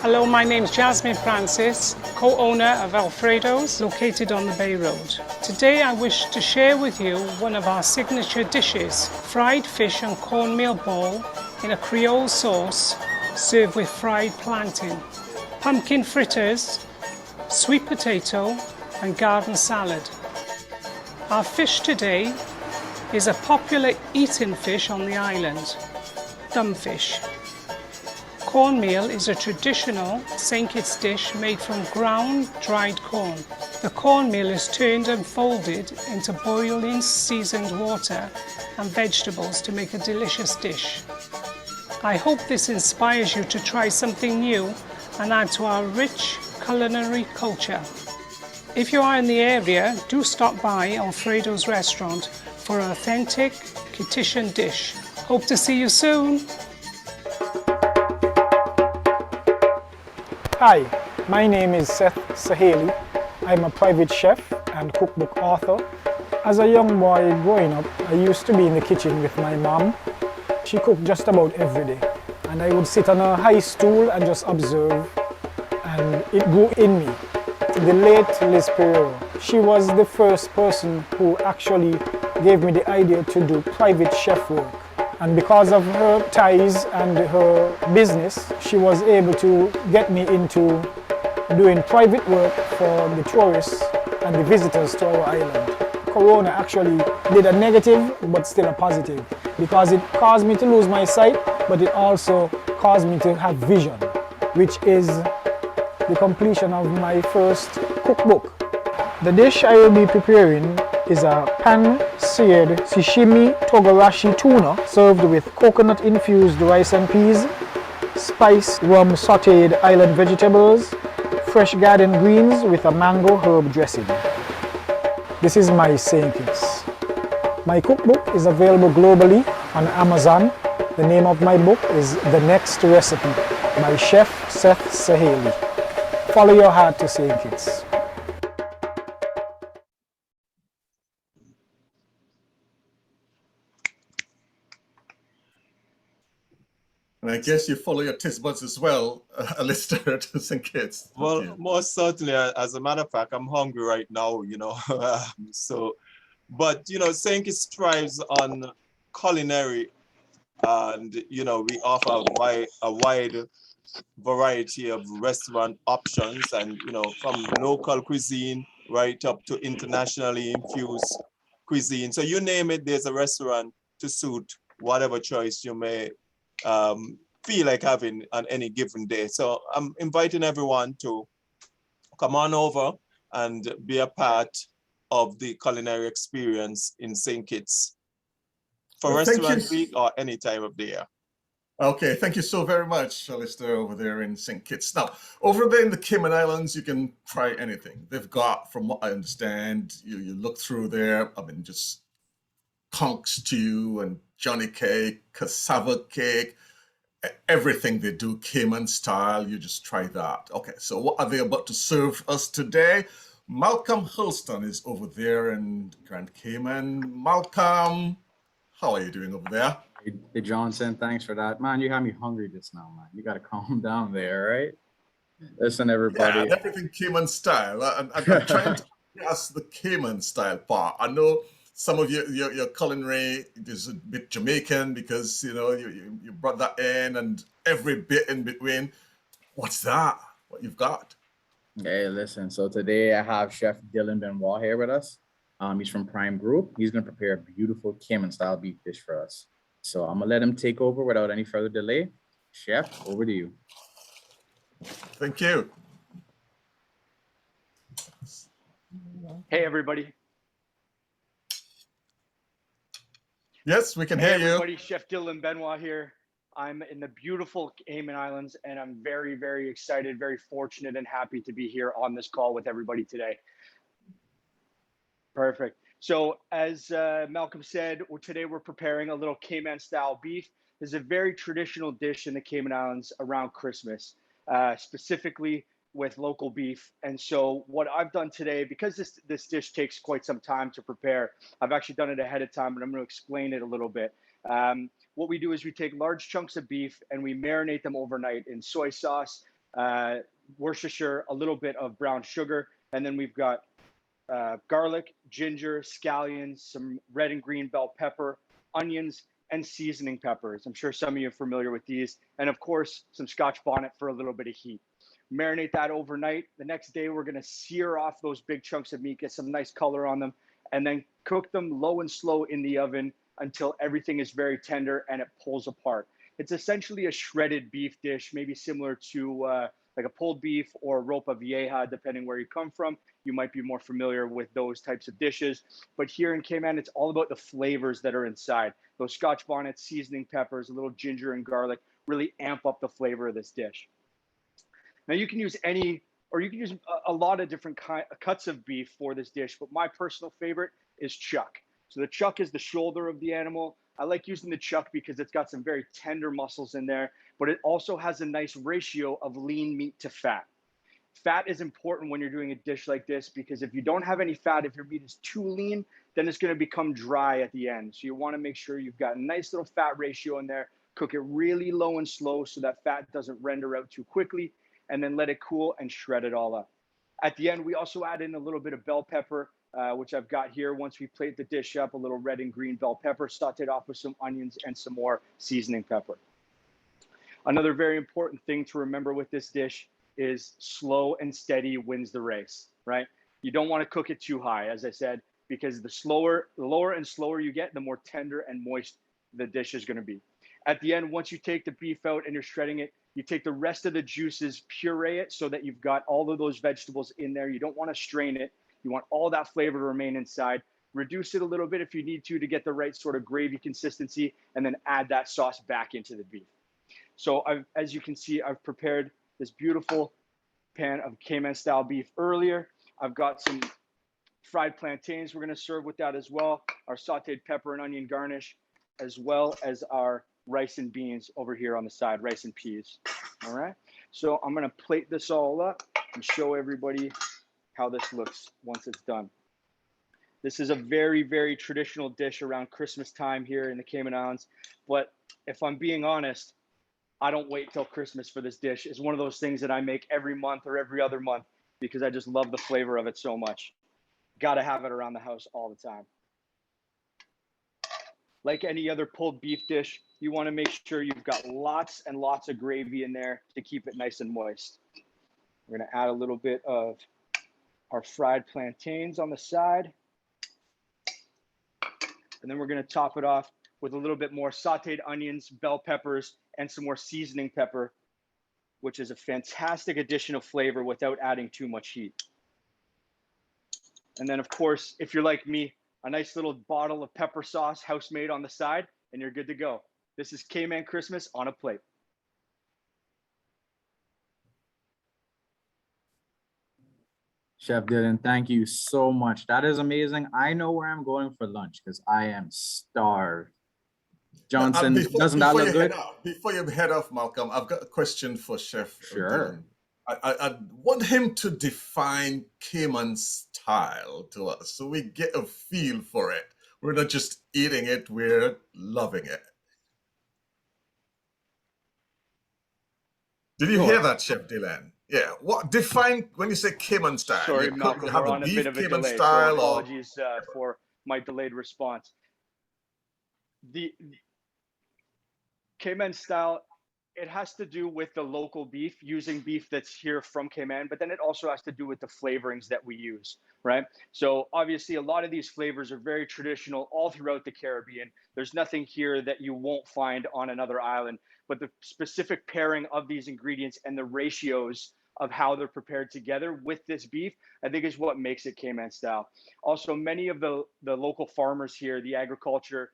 Hello, my name is Jasmine Francis, co-owner of Alfredo's, located on the Bay Road. Today I wish to share with you one of our signature dishes, fried fish and cornmeal ball in a Creole sauce served with fried plantain, pumpkin fritters, sweet potato and garden salad. Our fish today is a popular eaten fish on the island, dumbfish. Cornmeal is a traditional St. Kitts dish made from ground dried corn. The cornmeal is turned and folded into boiling seasoned water and vegetables to make a delicious dish. I hope this inspires you to try something new and add to our rich culinary culture. If you are in the area, do stop by Alfredo's restaurant for an authentic Kittitian dish. Hope to see you soon. Hi, my name is Seth Saheli. I'm a private chef and cookbook author. As a young boy growing up, I used to be in the kitchen with my mom. She cooked just about every day, and I would sit on a high stool and just observe, and it grew in me. The late Liz Pereira, she was the first person who actually gave me the idea to do private chef work. And because of her ties and her business, she was able to get me into doing private work for the tourists and the visitors to our island. Corona actually did a negative, but still a positive, because it caused me to lose my sight, but it also caused me to have vision, which is the completion of my first cookbook. The dish I will be preparing is a pan-seared sashimi togarashi tuna served with coconut-infused rice and peas, spiced rum sautéed island vegetables, fresh garden greens with a mango herb dressing. This is my St. Kitts. My cookbook is available globally on Amazon. The name of my book is The Next Recipe by Chef Seth Saheli. Follow your heart to St. Kitts. And I guess you follow your taste buds as well, Alistair, to St. Kitts. Well, most certainly. As a matter of fact, I'm hungry right now, you know. But, you know, St. Kitts thrives on culinary, and, you know, we offer a wide variety of restaurant options, and, you know, from local cuisine right up to internationally infused cuisine. So you name it, there's a restaurant to suit whatever choice you may feel like having on any given day. So I'm inviting everyone to come on over and be a part of the culinary experience in St. Kitts for Restaurant Week or any time of the year. Okay, thank you so very much, Alistair, over there in St. Kitts. Now, over there in the Cayman Islands, you can try anything. They've got, from what I understand, you look through there, I mean, just conch stew and johnny cake, cassava cake, everything they do Cayman style, you just try that. Okay, so what are they about to serve us today? Malcolm Hulston is over there in Grand Cayman. Malcolm, how are you doing over there? Hey, Johnson, thanks for that. Man, you have me hungry just now, man. You got to calm down there, right? Listen, everybody. Yeah, everything Cayman style. I'm trying to grasp the Cayman style part. I know some of your culinary is a bit Jamaican because, you know, you brought that in and every bit in between. What's that? What you've got? Hey, listen. So today I have Chef Dylan Benoit here with us. He's from Prime Group. He's going to prepare a beautiful Cayman style beef dish for us. So I'm going to let him take over without any further delay. Chef, over to you. Thank you. Hey, everybody. Yes, we can hear you. Everybody, Chef Dylan Benoit here. I'm in the beautiful Cayman Islands, and I'm very, very excited, very fortunate and happy to be here on this call with everybody today. Perfect. So as Malcolm said, today we're preparing a little Cayman style beef. This is a very traditional dish in the Cayman Islands around Christmas, specifically with local beef. And so what I've done today, because this dish takes quite some time to prepare, I've actually done it ahead of time, but I'm going to explain it a little bit. What we do is we take large chunks of beef and we marinate them overnight in soy sauce, Worcestershire, a little bit of brown sugar, and then we've got garlic, ginger, scallions, some red and green bell pepper, onions, and seasoning peppers. I'm sure some of you are familiar with these. And of course, some Scotch bonnet for a little bit of heat. Marinate that overnight. The next day, we're gonna sear off those big chunks of meat, get some nice color on them, and then cook them low and slow in the oven until everything is very tender and it pulls apart. It's essentially a shredded beef dish, maybe similar to like a pulled beef or ropa vieja, depending where you come from. You might be more familiar with those types of dishes. But here in Cayman, it's all about the flavors that are inside. Those Scotch bonnets, seasoning peppers, a little ginger and garlic really amp up the flavor of this dish. Now you can use any, or you can use a lot of different cuts of beef for this dish, but my personal favorite is chuck. So the chuck is the shoulder of the animal. I like using the chuck because it's got some very tender muscles in there, but it also has a nice ratio of lean meat to fat. Fat is important when you're doing a dish like this because if you don't have any fat, if your meat is too lean, then it's going to become dry at the end. So you want to make sure you've got a nice little fat ratio in there. Cook it really low and slow so that fat doesn't render out too quickly, and then let it cool and shred it all up. At the end, we also add in a little bit of bell pepper, which I've got here. Once we plate the dish up, a little red and green bell pepper, sauteed off with some onions and some more seasoning pepper. Another very important thing to remember with this dish is slow and steady wins the race, right? You don't want to cook it too high, as I said, because the lower and slower you get, the more tender and moist the dish is going to be. At the end, once you take the beef out and you're shredding it, you take the rest of the juices, puree it so that you've got all of those vegetables in there. You don't want to strain it. You want all that flavor to remain inside. Reduce it a little bit if you need to get the right sort of gravy consistency, and then add that sauce back into the beef. So as you can see, I've prepared this beautiful pan of Cayman style beef earlier. I've got some fried plantains we're going to serve with that as well, our sauteed pepper and onion garnish, as well as our rice and beans over here on the side, rice and peas. All right, so I'm going to plate this all up and show everybody how this looks once it's done. This is a very, very traditional dish around Christmas time here in the Cayman Islands, but if I'm being honest, I don't wait till Christmas for this dish. It's one of those things that I make every month or every other month because I just love the flavor of it so much. Got to have it around the house all the time. Like any other pulled beef dish, you want to make sure you've got lots and lots of gravy in there to keep it nice and moist. We're going to add a little bit of our fried plantains on the side. And then we're going to top it off with a little bit more sauteed onions, bell peppers, and some more seasoning pepper, which is a fantastic addition of flavor without adding too much heat. And then, of course, if you're like me, a nice little bottle of pepper sauce, house-made on the side, and you're good to go. This is Cayman Christmas on a plate. Chef Dylan, thank you so much. That is amazing. I know where I'm going for lunch because I am starved. Johnson, doesn't that look good? Before you head off, Malcolm, I've got a question for Chef Sure. Dylan. I want him to define Cayman style to us so we get a feel for it. We're not just eating it, we're loving it. Did you hear that, Chef Dylan? Yeah. What define when you say Cayman style? Sorry, Malcolm, you have we're on a bit of a Cayman delay, style, so apologies for my delayed response. The Cayman style, it has to do with the local beef, using beef that's here from Cayman, but then it also has to do with the flavorings that we use, right? So obviously a lot of these flavors are very traditional all throughout the Caribbean. There's nothing here that you won't find on another island, but the specific pairing of these ingredients and the ratios of how they're prepared together with this beef, I think is what makes it Cayman style. Also, many of the local farmers here, the agriculture,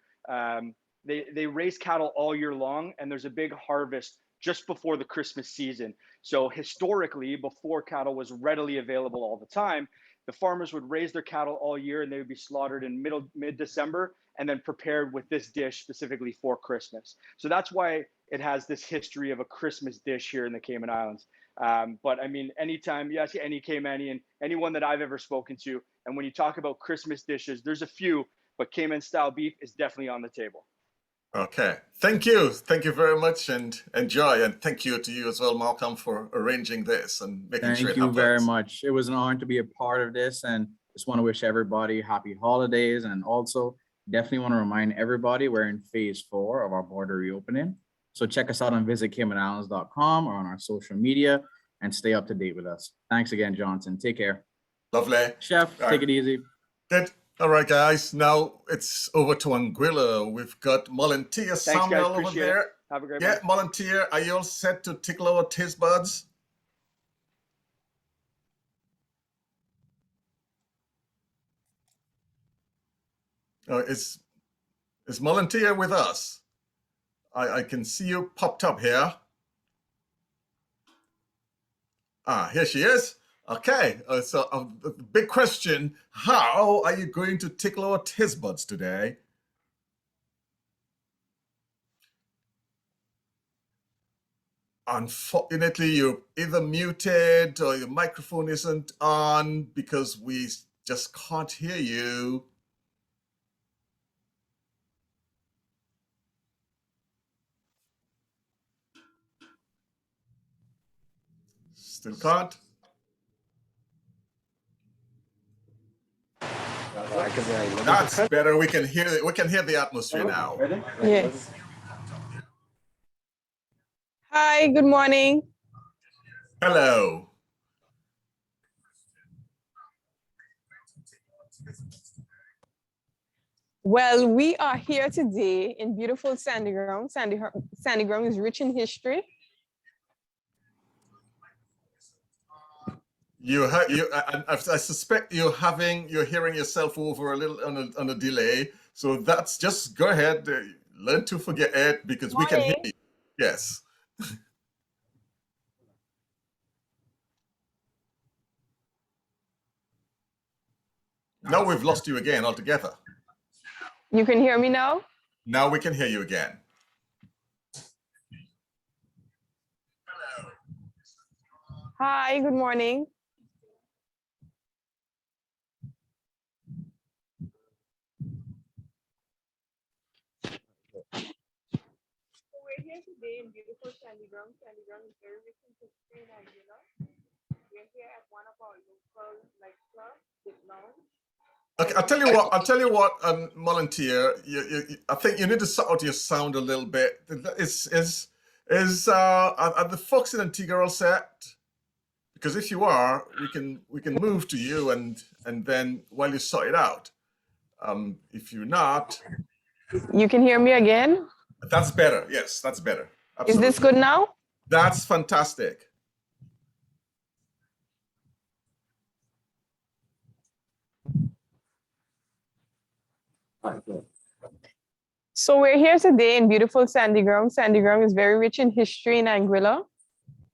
they raise cattle all year long, and there's a big harvest just before the Christmas season. So historically, before cattle was readily available all the time, the farmers would raise their cattle all year and they would be slaughtered in mid-December and then prepared with this dish specifically for Christmas. So that's why it has this history of a Christmas dish here in the Cayman Islands. But I mean, anytime you ask any Caymanian, anyone that I've ever spoken to, and when you talk about Christmas dishes, there's a few, but Cayman style beef is definitely on the table. Okay. Thank you. Thank you very much, and enjoy. And thank you to you as well, Malcolm, for arranging this and making sure it Thank you happens. very much. It was an honor to be a part of this, and just want to wish everybody happy holidays. And also definitely want to remind everybody we're in phase 4 of our border reopening. So check us out on visitcaymanislands.com or on our social media and stay up to date with us. Thanks again, Johnson. Take care. Lovely. Chef, take it easy. Good. All right, guys. Now it's over to Anguilla. We've got Molentia Samuel over there. Have a great Yeah, month. volunteer, are you all set to tickle our taste buds? Is volunteer with us? I can see you popped up here. Ah, here she is. Okay, so the big question, how are you going to tickle our taste buds today? Unfortunately, you're either muted or your microphone isn't on because we just can't hear you. Still can't. That's better. We can hear the atmosphere now. Yes. Hi, good morning. Hello. Well, we are here today in beautiful Sandy Ground. Sandy Ground is rich in history. I suspect you're hearing yourself over a little on a delay. So that's just go ahead, learn to forget it because we can hear you. Yes. Now we've lost you again altogether. You can hear me now? Now we can hear you again. Hi, good morning. We're here today in beautiful Sandy Ground. Sandy Ground is very rich in history and Anguilla. We're here at one of our local nightclubs, Dip Lounge. Okay, I'll tell you what, volunteer. I think you need to sort out your sound a little bit. Are the folks in Antigua all set? Because if you are, we can move to you and then while you sort it out. If you're not, you can hear me again. That's better. Yes, that's better. Absolutely. Is this good now? That's fantastic. So we're here today in beautiful Sandy Ground. Sandy Ground is very rich in history in Anguilla.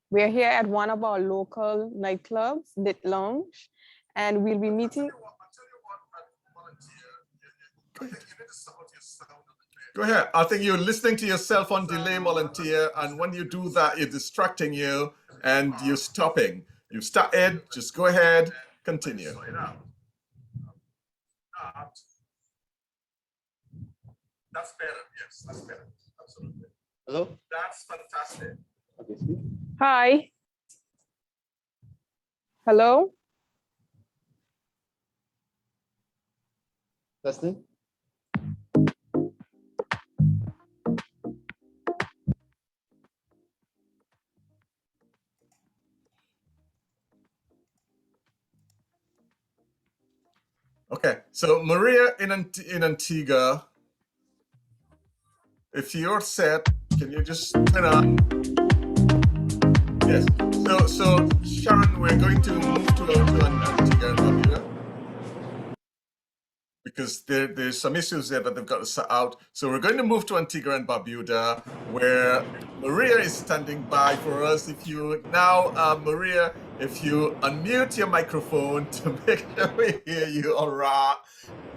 We're here at one of our local nightclubs, Lit Lounge, and we'll be meeting. Go ahead. I think you're listening to yourself on delay, volunteer, and when you do that, you're distracting you and you're stopping. You started, just go ahead, continue. That's better. Yes, that's better. Absolutely. Hello? That's fantastic. Hi. Hello? Testing. Okay, so Maria in Antigua, if you're set, can you just turn on? Yes. So Sharon, we're going to move to Antigua and Barbuda because there's some issues there that they've got to sort out. So we're going to move to Antigua and Barbuda, where Maria is standing by for us. If you now, Maria, if you unmute your microphone to make sure we hear you, all right.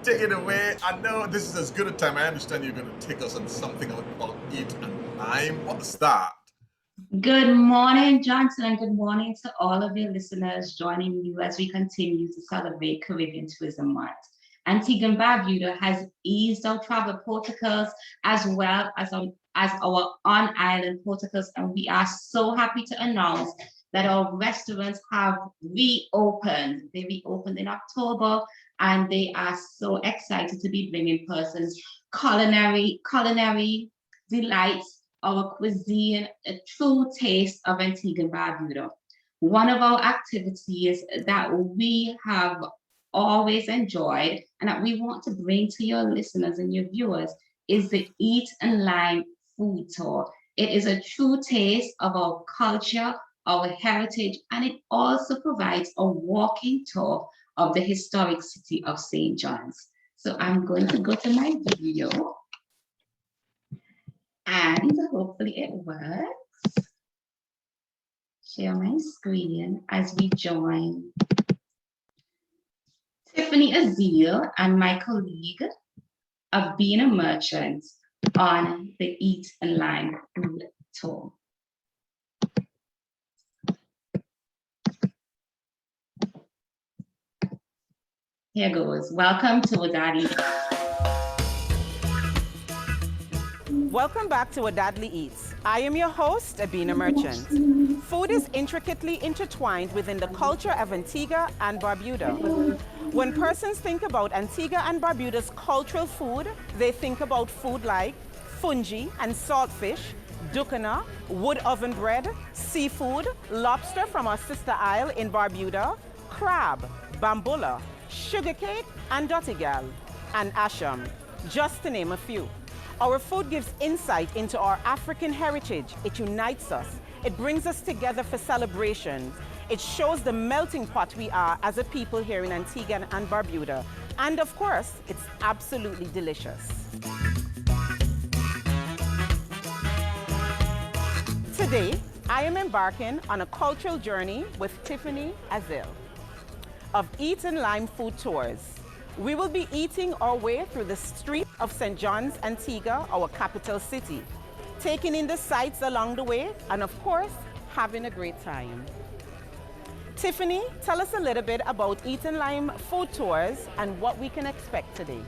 Take it away. I know this is as good a time. I understand you're going to take us on something called Eat and Lime. What's that? Good morning, Johnson, and good morning to all of your listeners joining you as we continue to celebrate Caribbean Tourism Month. Antigua and Barbuda has eased our travel protocols as well as our on-island protocols, and we are so happy to announce that our restaurants have reopened. They reopened in October, and they are so excited to be bringing persons culinary delights, our cuisine, a true taste of Antigua and Barbuda. One of our activities that we have always enjoyed and that we want to bring to your listeners and your viewers is the Eat and Lime food tour. It is a true taste of our culture, our heritage, and it also provides a walking tour of the historic city of St. John's. So I'm going to go to my video and hopefully it works. Share my screen as we join Tiffany Azil and my colleague of being a merchant on the Eat and Lime food tour. Here goes. Welcome to Wadadli. Welcome back to Wadadli Eats. I am your host, Abina Merchant. Food is intricately intertwined within the culture of Antigua and Barbuda. When persons think about Antigua and Barbuda's cultural food, they think about food like fungi and saltfish, dukana, wood oven bread, seafood, lobster from our sister isle in Barbuda, crab, bambula, sugar cake, and dotigal, and asham, just to name a few. Our food gives insight into our African heritage. It unites us. It brings us together for celebrations. It shows the melting pot we are as a people here in Antigua and Barbuda. And of course, it's absolutely delicious. Today, I am embarking on a cultural journey with Tiffany Azil of Eat and Lime Food Tours. We will be eating our way through the streets of St. John's, Antigua, our capital city, taking in the sights along the way, and of course, having a great time. Tiffany, tell us a little bit about Eat and Lime Food Tours and what we can expect today.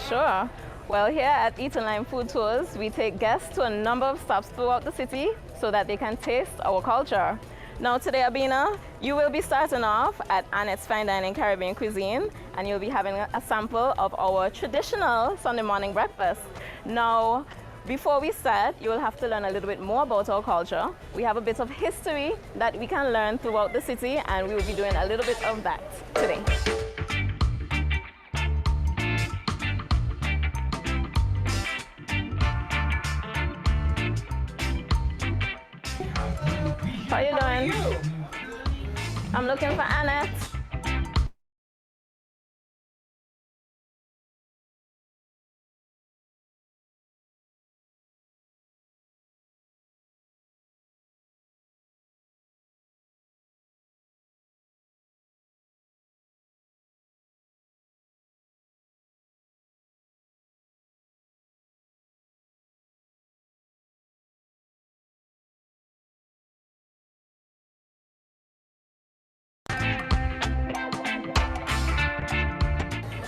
Sure. Well, here at Eat and Lime Food Tours, we take guests to a number of stops throughout the city so that they can taste our culture. Now today, Abina, you will be starting off at Annette's Fine Dining Caribbean Cuisine, and you'll be having a sample of our traditional Sunday morning breakfast. Now, before we start, you will have to learn a little bit more about our culture. We have a bit of history that we can learn throughout the city, and we will be doing a little bit of that today. How you doing? I'm looking for Annette.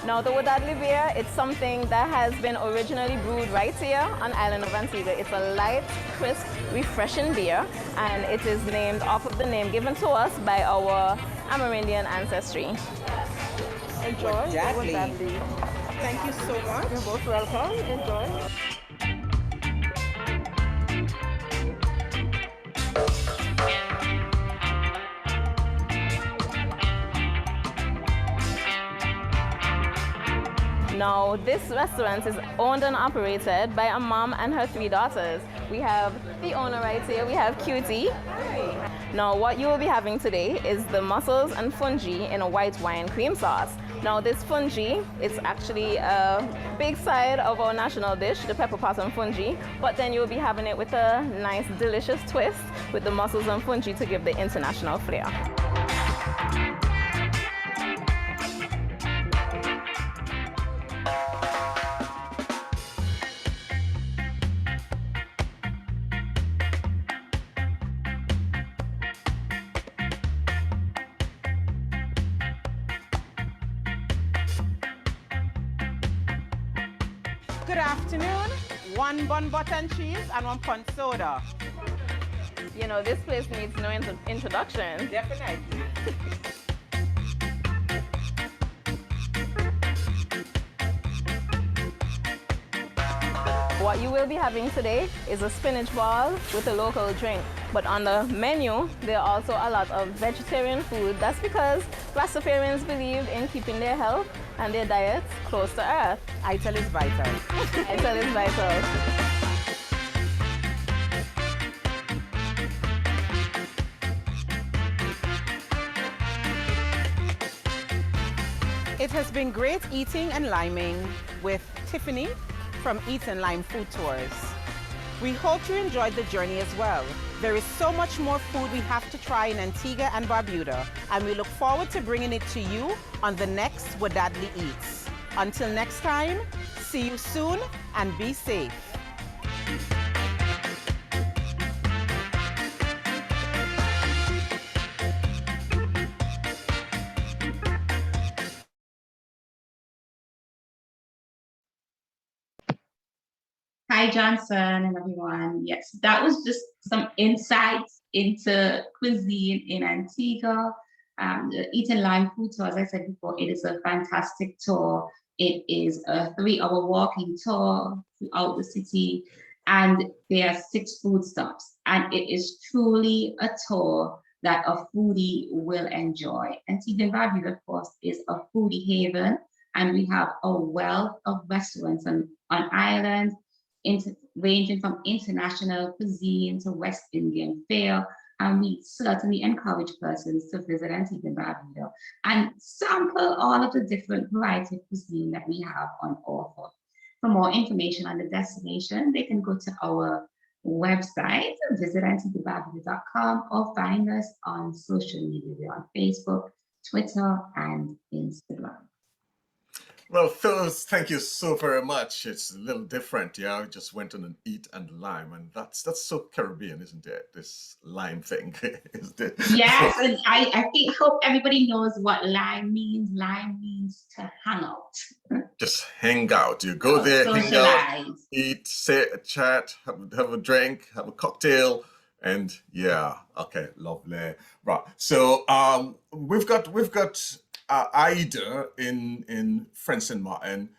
Now the Wadadli beer, it's something that has been originally brewed right here on island of Antigua. It's a light, crisp, refreshing beer, and it is named off of the name given to us by our Amerindian ancestry. Enjoy Wadadli. Thank you so much. You're both welcome. Enjoy. Now, this restaurant is owned and operated by a mom and her 3 daughters. We have the owner right here. We have Cutie. Now, what you will be having today is the mussels and fungi in a white wine cream sauce. Now, this fungi is actually a big side of our national dish, the pepper pot and fungi, but then you'll be having it with a nice, delicious twist with the mussels and fungi to give the international flair. Good afternoon. 1 bun butter and cheese and 1 pint soda. You know, this place needs no introduction. Definitely. What you will be having today is a spinach ball with a local drink. But on the menu, there are also a lot of vegetarian food. That's because Rastafarians believe in keeping their health and their diets close to earth. ITEL is vital. ITEL is vital. It has been great eating and liming with Tiffany from Eat and Lime Food Tours. We hope you enjoyed the journey as well. There is so much more food we have to try in Antigua and Barbuda, and we look forward to bringing it to you on the next Wadadli Eats. Until next time, see you soon and be safe. Hi, Johnson and everyone. Yes, that was just some insights into cuisine in Antigua. The Eat and Lime Food Tour, as I said before, it is a fantastic tour. It is a 3-hour walking tour throughout the city, and there are 6 food stops. And it is truly a tour that a foodie will enjoy. Antigua and Barbuda, of course, is a foodie haven, and we have a wealth of restaurants on island, ranging from international cuisine to West Indian fare, and we certainly encourage persons to visit Antigua and Barbuda and sample all of the different variety of cuisine that we have on offer. For more information on the destination, they can go to our website, visit antiguabarbuda.com, or find us on social media. We're on Facebook, Twitter, and Instagram. Well, Phyllis, thank you so very much. It's a little different, yeah. I just went on an Eat and Lime, and that's so Caribbean, isn't it? This lime thing, isn't it? Yes, and I hope everybody knows what lime means. Lime means to hang out. Just hang out. You go there, hang out, Socialize. eat, sit, chat, have a drink, have a cocktail, and yeah, okay, lovely. Right. So we've got Ida in St. Martin,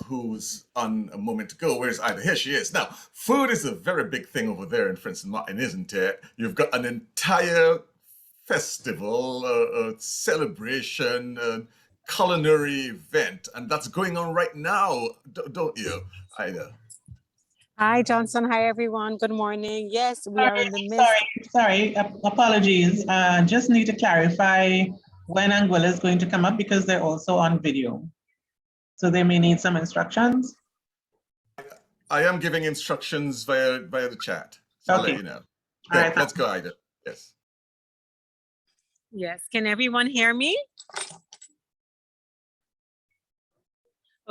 who's on a moment ago. Where's Ida? Here she is. Now, food is a very big thing over there in St. Martin, isn't it? You've got an entire festival, celebration, culinary event, and that's going on right now, don't you, Ida? Hi, Johnson. Hi, everyone. Good morning. Yes, we are in the midst. Sorry, apologies. Just need to clarify when Anguilla is going to come up, because they're also on video. So they may need some instructions. I am giving instructions via the chat. So I'll let you know. All right, let's go, Ida. Yes. Yes. Can everyone hear me?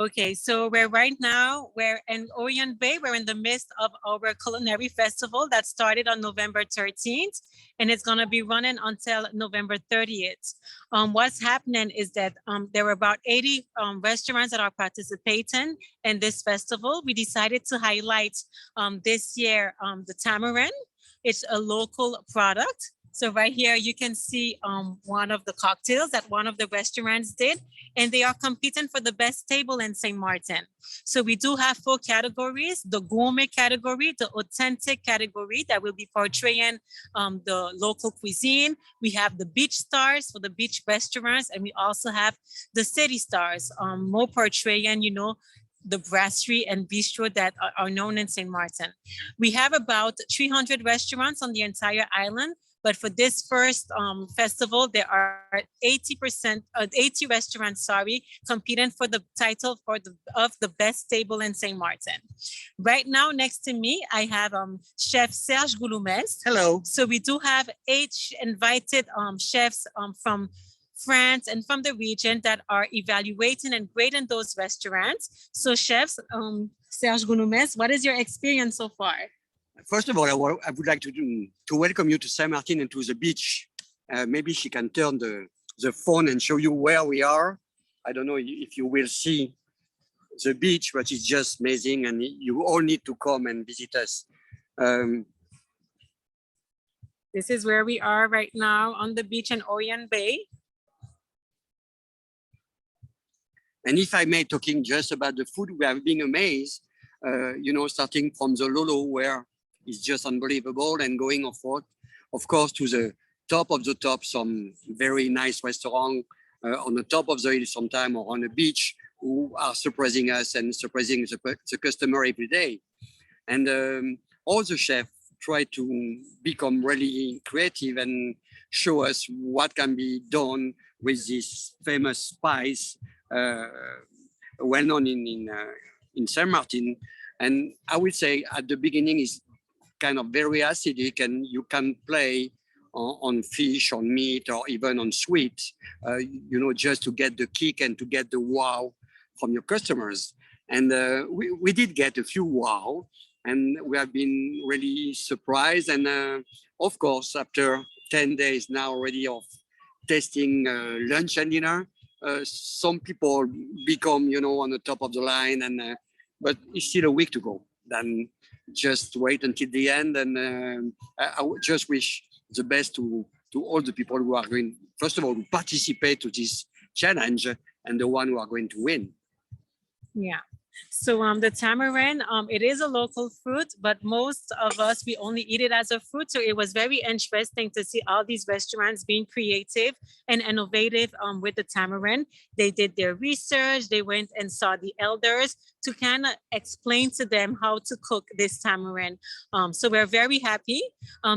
Okay, so we're in Orient Bay. We're in the midst of our culinary festival that started on November 13th, and it's going to be running until November 30th. What's happening is that there were about 80 restaurants that are participating in this festival. We decided to highlight this year the tamarind. It's a local product. So right here, you can see one of the cocktails that one of the restaurants did, and they are competing for the best table in St. Martin. So we do have 4 categories: the gourmet category, the authentic category that will be portraying the local cuisine. We have the beach stars for the beach restaurants, and we also have the city stars, more portraying, you know, the brasserie and bistro that are known in St. Martin. We have about 300 restaurants on the entire island. But for this first festival, there are 80 restaurants, competing for the title of the best table in St. Martin. Right now, next to me, I have Chef Serge Gouloumès. Hello. So we do have 8 invited chefs from France and from the region that are evaluating and grading those restaurants. So chefs, Serge Gouloumès, what is your experience so far? First of all, I would like to welcome you to Saint Martin and to the beach. Maybe she can turn the phone and show you where we are. I don't know if you will see the beach, but it's just amazing, and you all need to come and visit us. This is where we are right now on the beach in Orient Bay. And if I may, talking just about the food, we have been amazed, you know, starting from the Lolo, where it's just unbelievable, and going of course, to the top of the top, some very nice restaurant on the top of the hill sometime, or on the beach, who are surprising us and surprising the customer every day. And all the chefs try to become really creative and show us what can be done with this famous spice, well known in Saint Martin. And I would say at the beginning is kind of very acidic, and you can play on fish, on meat, or even on sweets, just to get the kick and to get the wow from your customers. And we did get a few wow, and we have been really surprised. And of course, after 10 days now already of testing lunch and dinner, some people become, on the top of the line, and but it's still a week to go. Then just wait until the end, and I would just wish the best to all the people who are going, first of all, to participate to this challenge, and the one who are going to win. Yeah. So the tamarind, it is a local fruit, but most of us, we only eat it as a fruit. So it was very interesting to see all these restaurants being creative and innovative with the tamarind. They did their research. They went and saw the elders to kind of explain to them how to cook this tamarind. So we're very happy.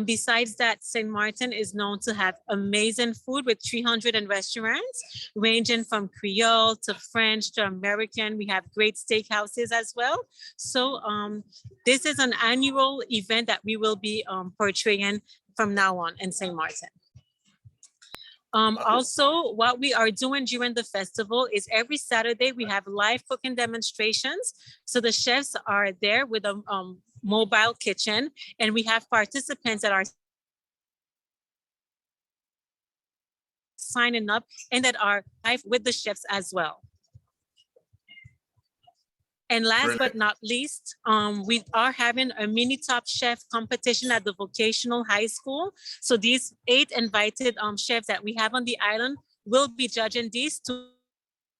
Besides that, St. Martin is known to have amazing food with 300 restaurants, ranging from Creole to French to American. We have great steakhouses as well. So this is an annual event that we will be portraying from now on in St. Martin. Also, what we are doing during the festival is every Saturday we have live cooking demonstrations. So the chefs are there with a mobile kitchen, and we have participants that are signing up and that are live with the chefs as well. And last but not least, we are having a mini Top Chef competition at the vocational high school. So these 8 invited chefs that we have on the island will be judging these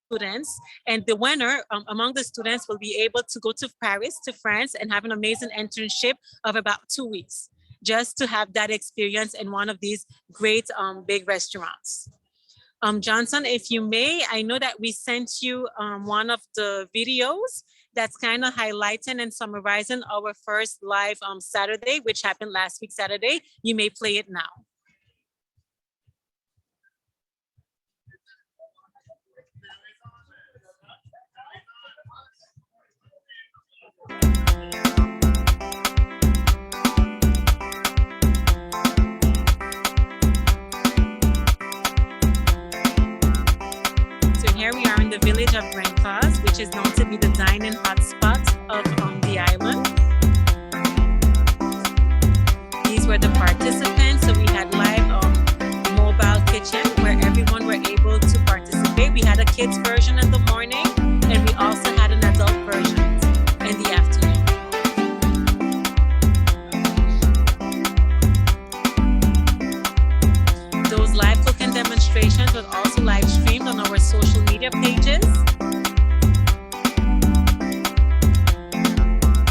students. And the winner among the students will be able to go to Paris, to France, and have an amazing internship of about 2 weeks, just to have that experience in one of these great big restaurants. Johnson, if you may, I know that we sent you one of the videos that's kind of highlighting and summarizing our first live Saturday, which happened last week Saturday. You may play it now. So here we are in the village of Brencause, which is known to be the dining hotspot of the island. These were the participants. So we had live mobile kitchen where everyone were able to participate. We had a kids version in the morning, and we also had an adult version in the afternoon. Those live cooking demonstrations were also live streamed on our social media pages.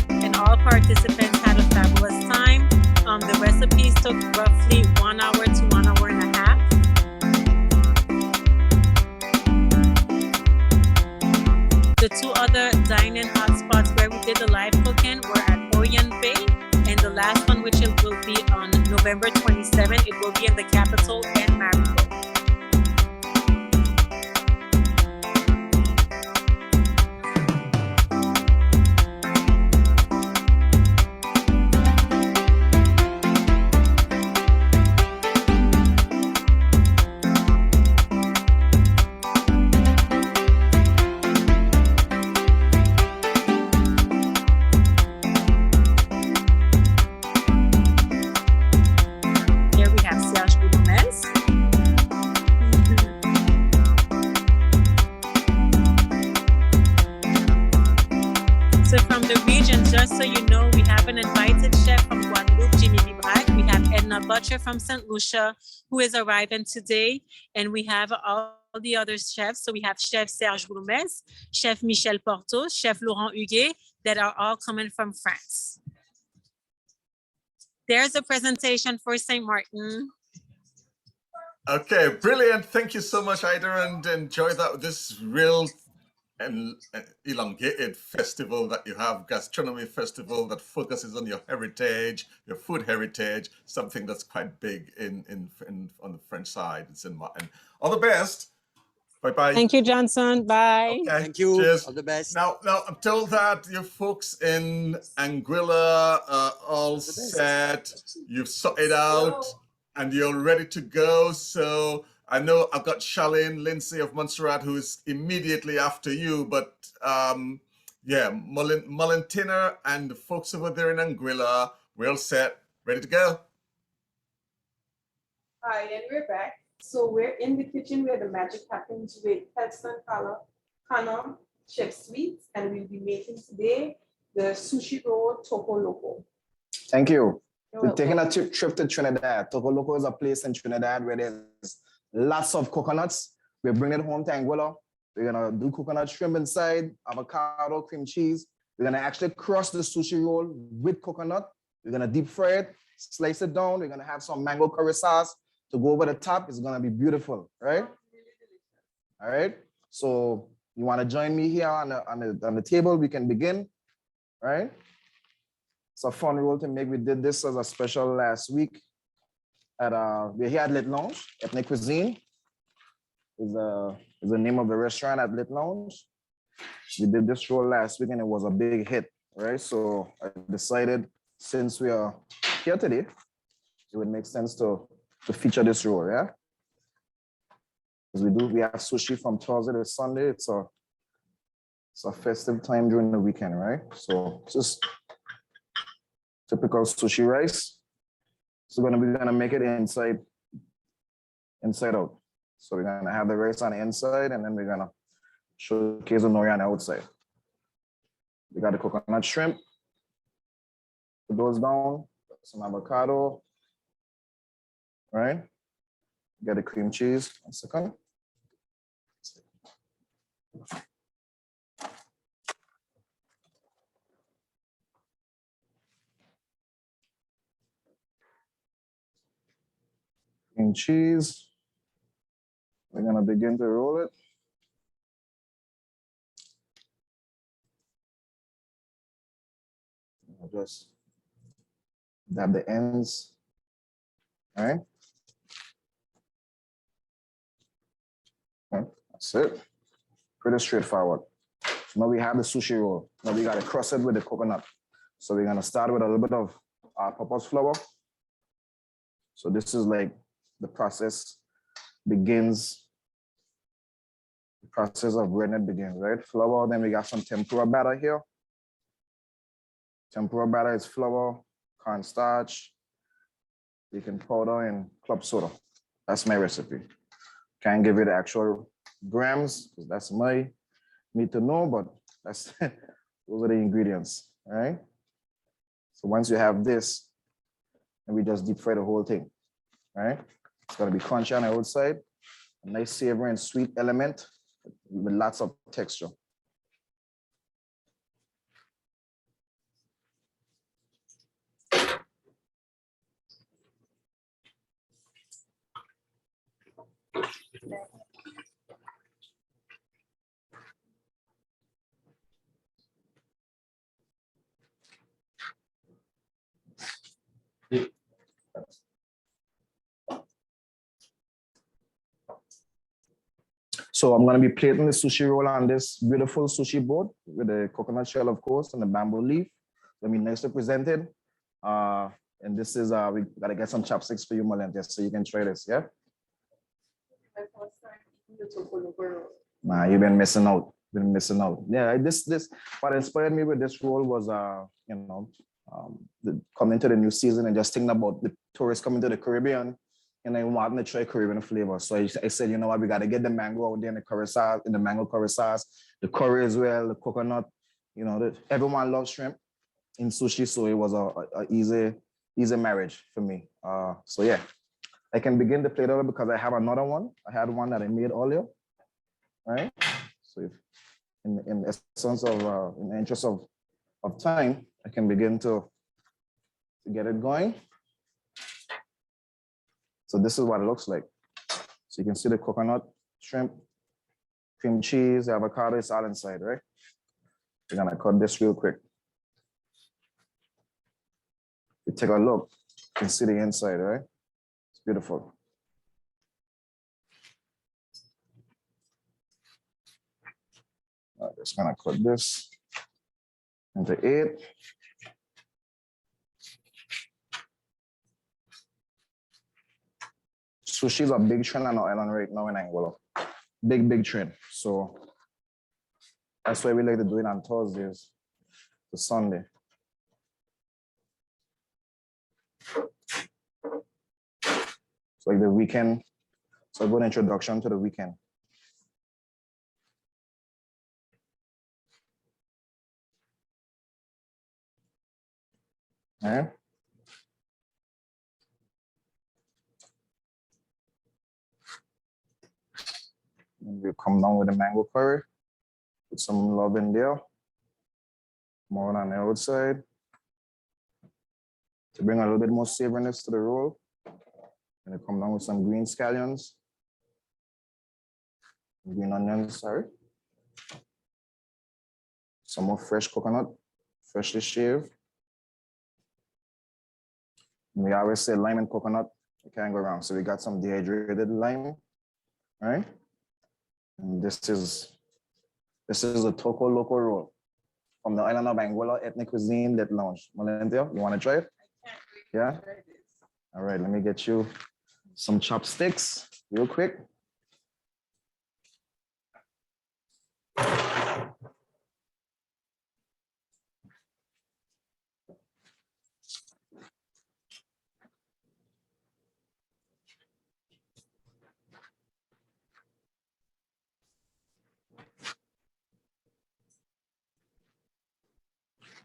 And all participants had a fabulous time. The recipes took roughly 1 hour to 1 hour and a half. The 2 other dining hotspots where we did the live cooking were at Orient Bay, and the last one, which it will be on November 27th, it will be in the capital and Marigot. Just so you know, we have an invited chef from Guadeloupe, Jimmy Bibrac. We have Edna Butcher from St. Lucia, who is arriving today. And we have all the other chefs. So we have Chef Serge Boulomès, Chef Michel Porto, Chef Laurent Huguet, that are all coming from France. There's a presentation for St. Martin. Okay, brilliant. Thank you so much, Ida, and enjoy that. This real and elongated festival that you have, gastronomy festival that focuses on your heritage, your food heritage, something that's quite big on the French side in St. Martin. All the best. Bye-bye. Thank you, Johnson. Bye. Okay. Thank you. Cheers. All the best. Now, I'm told that you folks in Anguilla are all set. You've sorted out, and you're ready to go. So I know I've got Charlene Lindsay of Montserrat, who is immediately after you. But yeah, Molentina and the folks over there in Anguilla, we're all set, ready to go. Hi, and we're back. So we're in the kitchen where the magic happens with Helston Kana Chef Sweets, and we'll be making today the sushi roll Toco Loco. Thank you. You're We're taking a welcome. trip to Trinidad. Toco Loco is a place in Trinidad where there's lots of coconuts. We're bringing it home to Anguilla. We're gonna do coconut shrimp inside, avocado, cream cheese. We're gonna actually cross the sushi roll with coconut. We're gonna deep fry it, slice it down. We're gonna have some mango curry sauce to go over the top. It's gonna be beautiful, right? All right. So you want to join me here on the table? We can begin, right? It's a fun roll to make. We did this as a special last week at we're here at Lit Lounge. Ethnic Cuisine is the name of the restaurant at Lit Lounge. We did this roll last week and it was a big hit, right? So I decided since we are here today, it would make sense to feature this roll, yeah? As we have sushi from Thursday to Sunday. It's a festive time during the weekend, right? So just typical sushi rice. So we're gonna make it inside out. So we're gonna have the rice on the inside and then we're gonna showcase the nori on the outside. We got the coconut shrimp. Put those down, some avocado, right? Get the cream cheese. 1 second. Cream cheese. We're gonna begin to roll it. I'll just dab the ends. All right. That's it. Pretty straightforward. So now we have the sushi roll. Now we gotta cross it with the coconut. So we're gonna start with a little bit of all-purpose flour. So this is like the process begins. The process of breading it begins, right? Flour, then we got some tempura batter here. Tempura batter is flour, cornstarch, baking powder, and club soda. That's my recipe. Can't give you the actual grams, because that's my need to know, but that's those are the ingredients, all right? So once you have this, and we just deep fry the whole thing, all right? It's gonna be crunchy on the outside, a nice savory and sweet element with lots of texture. So I'm gonna be plating the sushi roll on this beautiful sushi board with the coconut shell, of course, and the bamboo leaf. Gonna be nicely presented. And this is, we gotta get some chopsticks for you, Malente, so you can try this, yeah? Nah, you've been missing out. Been missing out. Yeah, what inspired me with this role was, you know, coming to the new season and just thinking about the tourists coming to the Caribbean and I wanting to try Caribbean flavor. So I said, you know what, we got to get the mango out there in the curry sauce, in the mango curry sauce, the curry as well, the coconut. You know, everyone loves shrimp in sushi, so it was a easy marriage for me. So yeah, I can begin the plate order because I have another one. I had one that I made earlier, right? So if in essence of, in the interest of time, I can begin to get it going. So this is what it looks like. So you can see the coconut, shrimp, cream cheese, avocado, it's all inside, right? We're gonna cut this real quick. You take a look, you can see the inside, right? It's beautiful. I'm just gonna cut this into 8. Sushi is a big trend on our island right now in Angola. Big trend. So that's why we like to do it on Thursdays to Sunday. So like the weekend. So a good introduction to the weekend. All right. And we come down with the mango curry. Put some love in there. More on the outside. To bring a little bit more savoriness to the roll. And I come down with some green scallions. Green onions, sorry. Some more fresh coconut, freshly shaved. We always say lime and coconut, you can't go wrong. So we got some dehydrated lime, right? And this is a Toco Loco roll from the island of Angola ethnic cuisine that lounge. Melinda, you want to try it? Yeah? All right, let me get you some chopsticks real quick.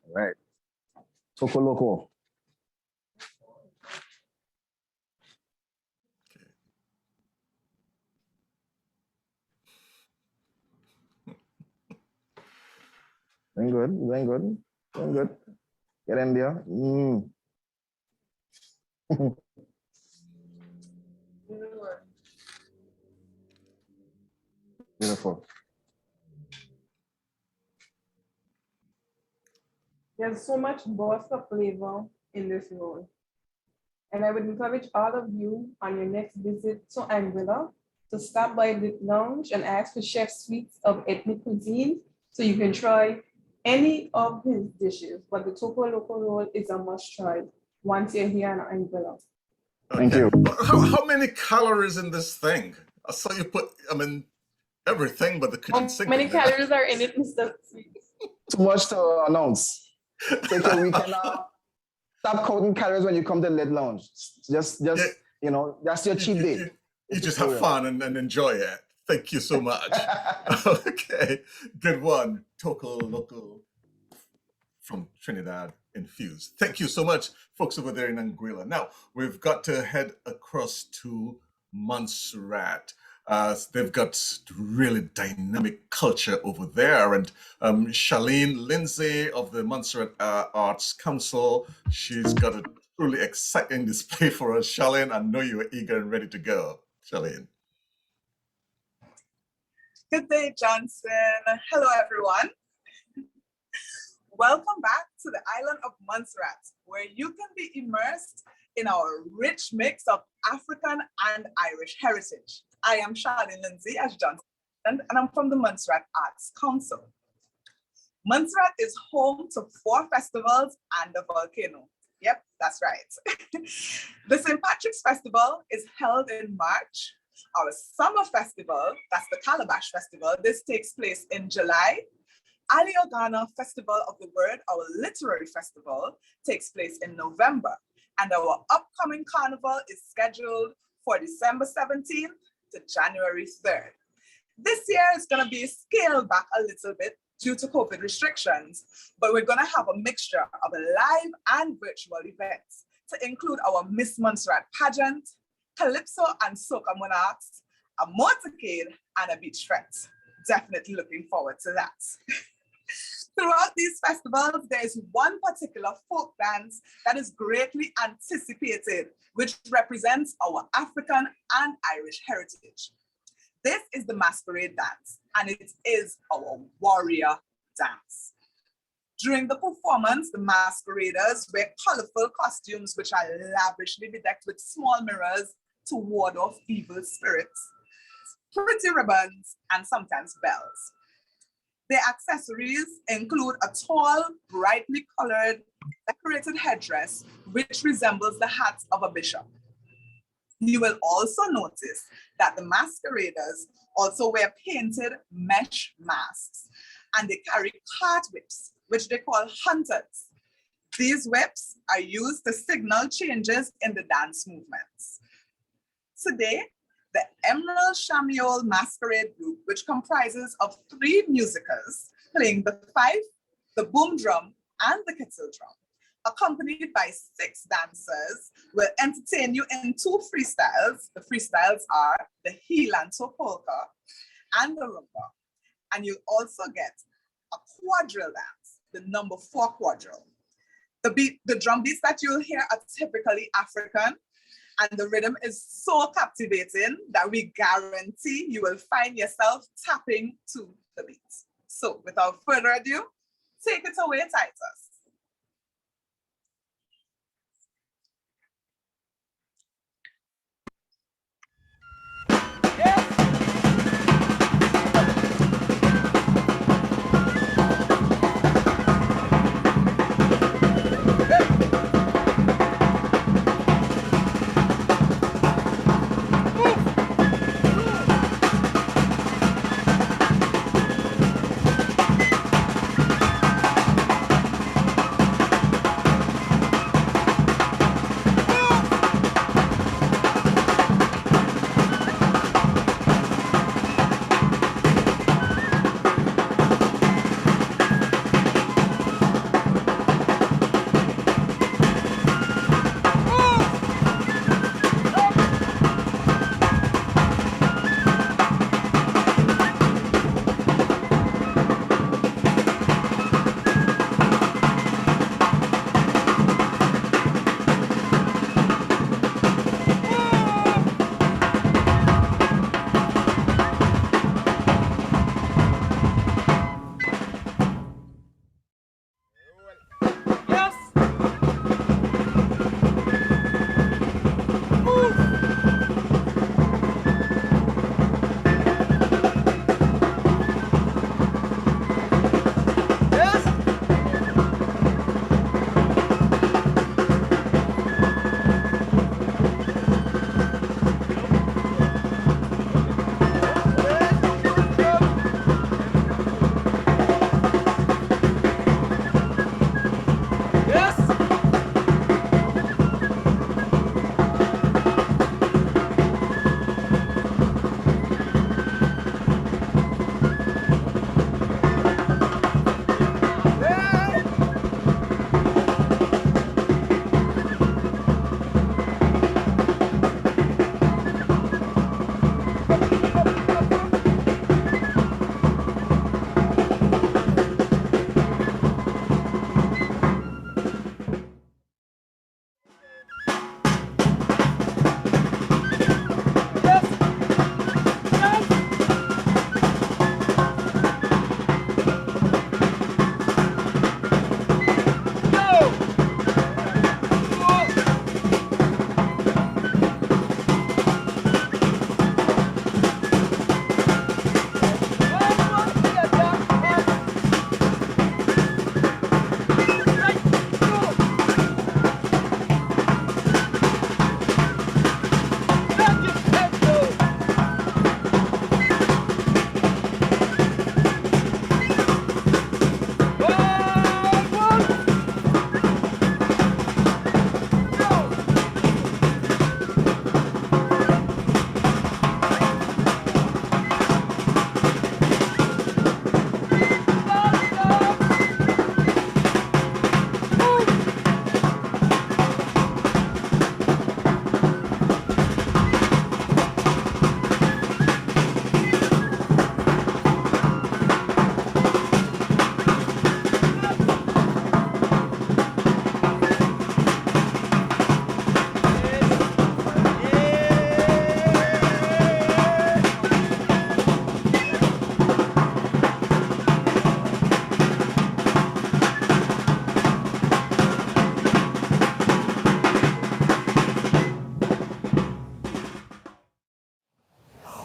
All right, Toco Loco. Doing good, doing good, doing good. Get in there. Beautiful. There's so much burst of flavor in this roll. And I would encourage all of you on your next visit to Anguilla to stop by the lounge and ask for Chef Sweets of ethnic cuisine so you can try any of his dishes. But the Toco Loco roll is a must try once you're here in Anguilla. Thank you. How many calories in this thing? I saw you put, everything but the kitchen sink. How many calories are in it, Mr. Sweets? Too much to announce. Take your weekend off. Stop counting calories when you come to Lid Lounge. Just you know, that's your cheat day. You just have fun and enjoy it. Thank you so much. Okay, good one. Toco Loco from Trinidad Infused. Thank you so much, folks over there in Anguilla. Now, we've got to head across to Montserrat. They've got really dynamic culture over there. And Charlene Lindsay of the Montserrat Arts Council, she's got a truly exciting display for us. Charlene, I know you are eager and ready to go. Charlene. Good day, Johnson. Hello, everyone. Welcome back to the island of Montserrat, where you can be immersed in our rich mix of African and Irish heritage. I am Charlene Lindsay, as Johnson said, and I'm from the Montserrat Arts Council. Montserrat is home to 4 festivals and a volcano. Yep, that's right. The St. Patrick's Festival is held in March. Our summer festival, that's the Calabash Festival, this takes place in July. Aliogana Festival of the Word, our literary festival, takes place in November. And our upcoming carnival is scheduled for December 17th to January 3rd. This year is going to be scaled back a little bit due to COVID restrictions, but we're going to have a mixture of live and virtual events to include our Miss Montserrat pageant, Calypso and Soca Monarchs, a motorcade, and a beach fete. Definitely looking forward to that. Throughout these festivals, there is one particular folk dance that is greatly anticipated, which represents our African and Irish heritage. This is the masquerade dance, and it is our warrior dance. During the performance, the masqueraders wear colorful costumes which are lavishly bedecked with small mirrors to ward off evil spirits, pretty ribbons, and sometimes bells. Their accessories include a tall, brightly colored, decorated headdress, which resembles the hat of a bishop. You will also notice that the masqueraders also wear painted mesh masks, and they carry cart whips, which they call hunters. These whips are used to signal changes in the dance movements. Today, the Emerald Shamiol Masquerade Group, which comprises of 3 musicians playing the fife, the boom drum, and the kettle drum, accompanied by 6 dancers, will entertain you in 2 freestyles. The freestyles are the Hilanto polka and the rumba. And you'll also get a quadrille dance, the number 4 quadrille. The drum beats that you'll hear are typically African, and the rhythm is so captivating that we guarantee you will find yourself tapping to the beat. So without further ado, take it away, Titus.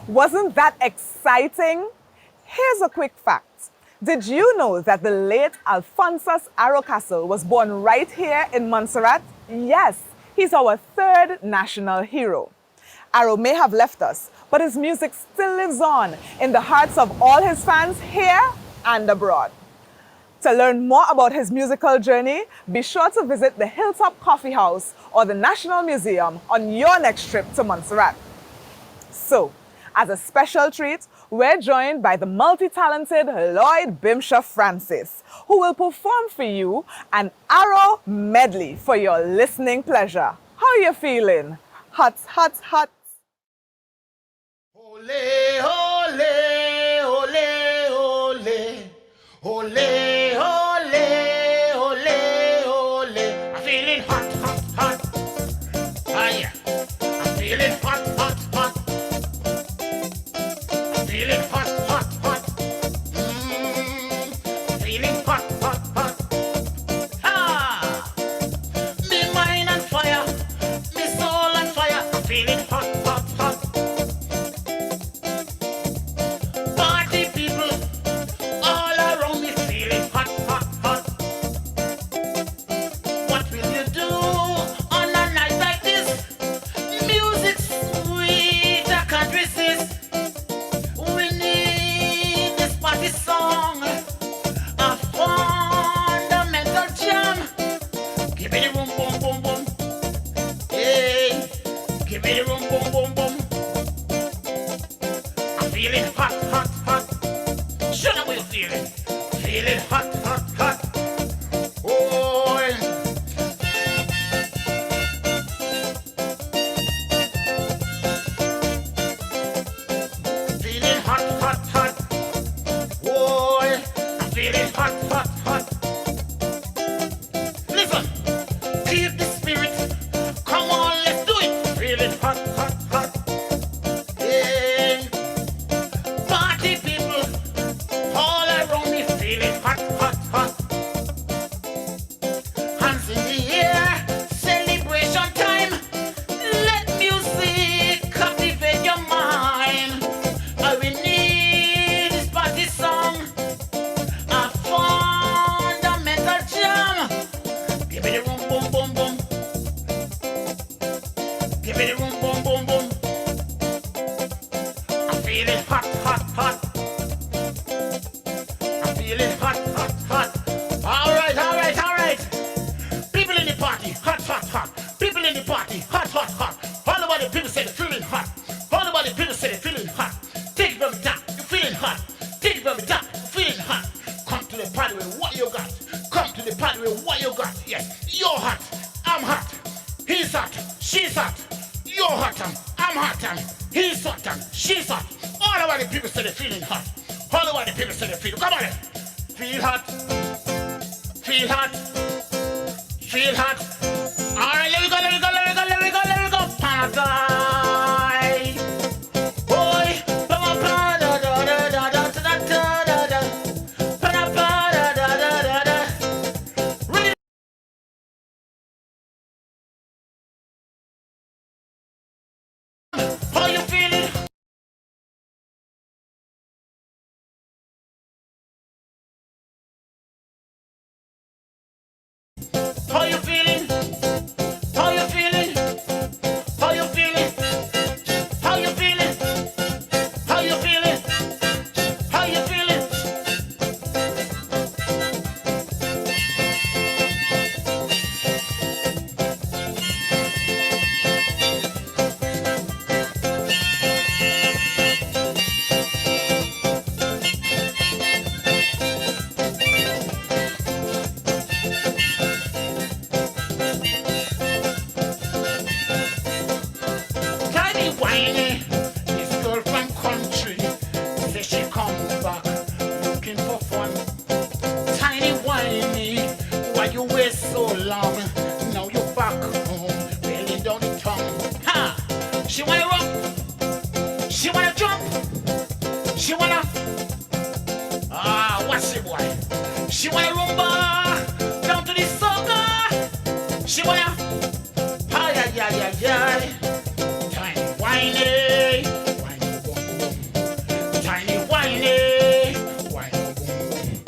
Wasn't that exciting? Here's a quick fact. Did you know that the late Alphonsus Arocastle was born right here in Montserrat? Yes, he's our third national hero. Arrow may have left us, but his music still lives on in the hearts of all his fans here and abroad. To learn more about his musical journey, be sure to visit the Hilltop Coffee House or the National Museum on your next trip to Montserrat. So, as a special treat, we're joined by the multi-talented Lloyd Bimsha Francis, who will perform for you an Arrow medley for your listening pleasure. How you feeling? Hot, hot, hot. Ole, ole, ole, ole, ole, ole, ole, ole. I'm feeling hot, hot, hot. Ah, yeah. I'm feeling hot, hot, hot. I'm feeling hot, hot, hot. Feeling hot, hot, hot. Ah! Me mind on fire, me soul on fire. I'm feeling hot, hot, hot. Party people all around me feeling hot, hot, hot. What will you do on a night like this? Music sweet, I can't resist. We need this party song, a fundamental jam. Give me the boom, boom, boom, boom. Hey, give me the boom, boom, boom, boom. I'm feeling hot, hot, hot. Show them what you're feeling. Feeling hot, hot, hot. Oh, feeling hot, hot, hot. Boy, I'm feeling hot, hot, hot. Listen, keep the spirit. Come on, let's do it. Feeling hot, hot, hot. Yeah. Party people all around me feeling hot, hot, hot. Hands in the air, celebration time. Let music captivate your mind. All we need is party song, a fundamental jam. Give me the room, boom, boom, boom. Give me the room, boom, boom, boom. I'm feeling hot, hot, hot. I'm feeling hot, hot, hot. All right, all right, all right. People in the party, hot, hot, hot. People in the party, hot, hot, hot. All about the people say they're feeling hot. All about the people say they're feeling hot. Take it from the top, you're feeling hot. Take it from the top, you're feeling hot. Come to the party with what you got. Come to the party with what you got. Yes, you're hot, I'm hot. He's hot, she's hot. You're hot, I'm hot, he's hot, she's hot. All about the people say they're feeling hot. All about the people say they're feeling. Come on, then. Feel hot, feel hot, feel hot. All right, let me go, let me go, let me go, let me go, let me go. Paradise. Boy, da da da da da da da da da. Da da da da da. Really? How you feeling? How you feeling? How you feeling? How you feeling? How you feeling? How you feeling? How you feeling? Tiny whiny, this girl from country, say she come back looking for fun. Tiny whiny, why you wait so long? Now you back home, belly down the tongue. Ha! She wanna rock, she wanna jump, she wanna what's it boy? She wanna rumba down to the soca. She wanna ay ay ay ay ay. Tiny whiny, whiny boom boom. Tiny whiny, whiny boom boom.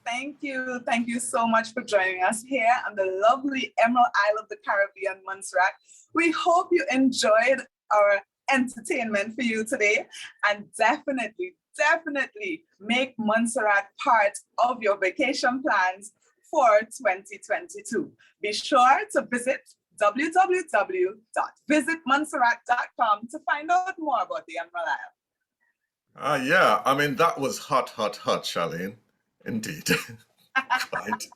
Thank you. Thank you so much for joining us here on the lovely Emerald Isle of the Caribbean, Montserrat. We hope you enjoyed our entertainment for you today, and definitely make Montserrat part of your vacation plans for 2022. Be sure to visit www.visitmontserrat.com to find out more about the Emerald Isle. Yeah, I mean, that was hot, Charlene. Indeed. Quite.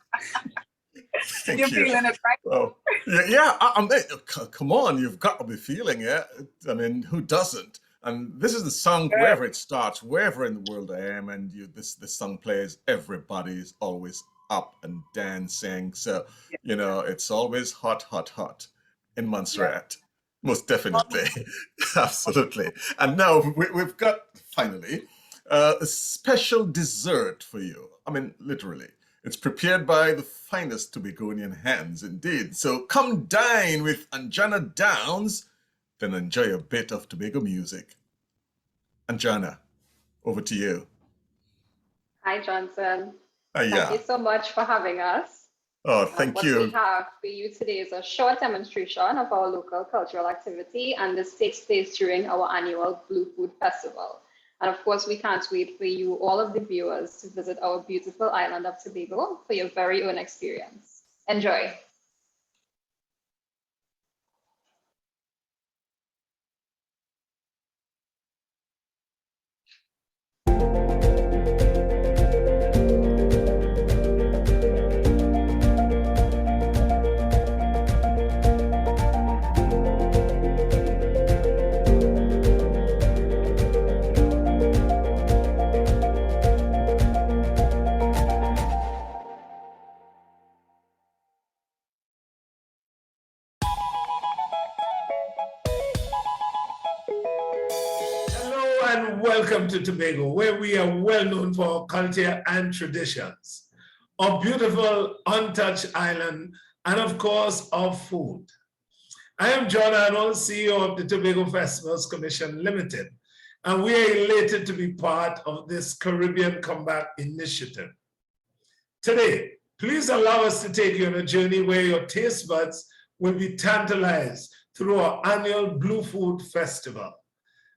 Thank You're you. feeling it, right? Oh, yeah. I mean, come on, you've got to be feeling it. I mean, who doesn't? And this is the song, wherever it starts, wherever in the world I am, and this song plays, everybody's always up and dancing. So, you know, it's always hot in Montserrat. Most definitely. Absolutely. And now we've got, finally, a special dessert for you. I mean, literally. It's prepared by the finest Tobagonian hands indeed. So come dine with Anjana Downs, then enjoy a bit of Tobago music. Anjana, over to you. Hi, Johnson. Yeah. Thank you so much for having us. Oh, thank you. What we have for you today is a short demonstration of our local cultural activity, and this takes place during our annual Blue Food Festival. And of course, we can't wait for you, all of the viewers, to visit our beautiful island of Tobago for your very own experience. Enjoy. Welcome to Tobago, where we are well known for our culture and traditions, our beautiful untouched island, and of course, our food. I am John Arnold, CEO of the Tobago Festivals Commission Limited, and we are elated to be part of this Caribbean Comeback Initiative. Today, please allow us to take you on a journey where your taste buds will be tantalized through our annual Blue Food Festival.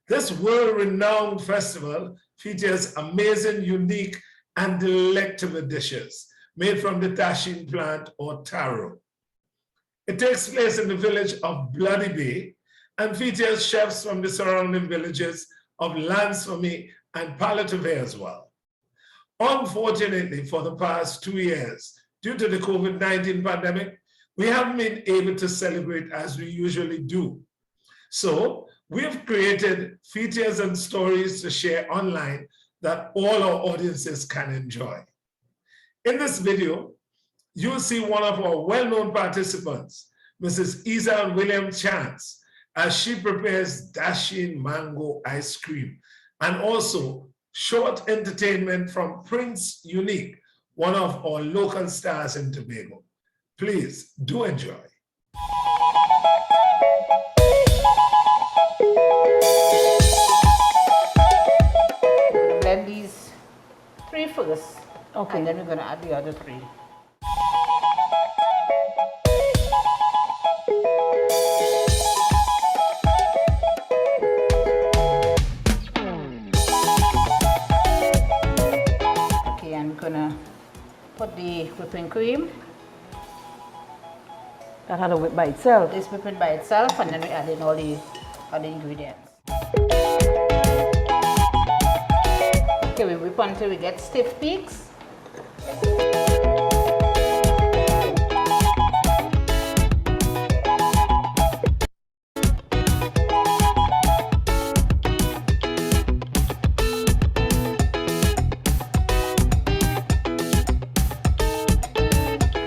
This world-renowned festival features amazing, unique, and delectable dishes made from the tashine plant or taro. It takes place in the village of Bloody Bay and features chefs from the surrounding villages of Lansfamy and Palatove as well. Unfortunately, for the past 2 years, due to the COVID-19 pandemic, we haven't been able to celebrate as we usually do. So, we've created features and stories to share online that all our audiences can enjoy. In this video, you'll see one of our well-known participants, Mrs. Isa and William Chance, as she prepares dashing mango ice cream, and also short entertainment from Prince Unique, one of our local stars in Tobago. Please do enjoy. Blend these 3 first, okay, and then we're going to add the other 3. Okay, and we're going to put the whipping cream. That had to whip by itself. This whipping by itself, and then we add in all the other ingredients. Okay, we whip until we get stiff peaks. You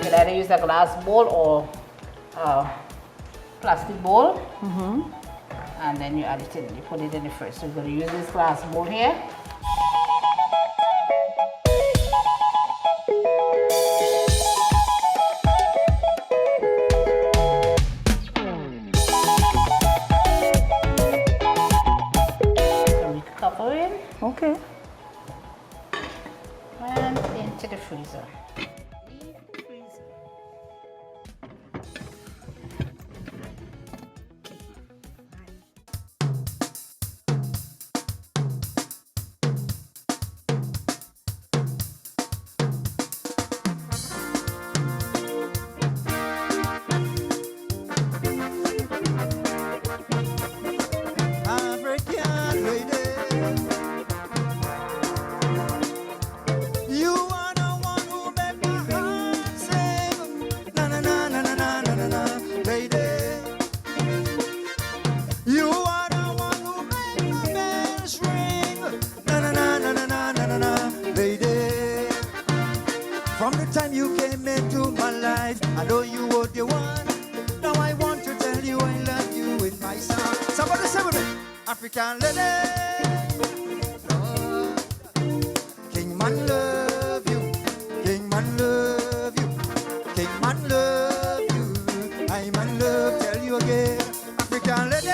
can either use a glass bowl or plastic bowl. And then you add it in, you put it in the fridge. So we're going to use this glass bowl here. So we cover it. Okay. And in. to the freezer. African lady, you are the one who make my heart sing. Na na na na na na na na na, lady. You are the one who make my bells ring. Na na na na na na na na na, lady. From the time you came into my life, I know you were the one. Now I want to tell you I love you in my song. Somebody say with me, African lady. Lord, King man love you, King man love you, King man love you. I man love, tell you again, African lady.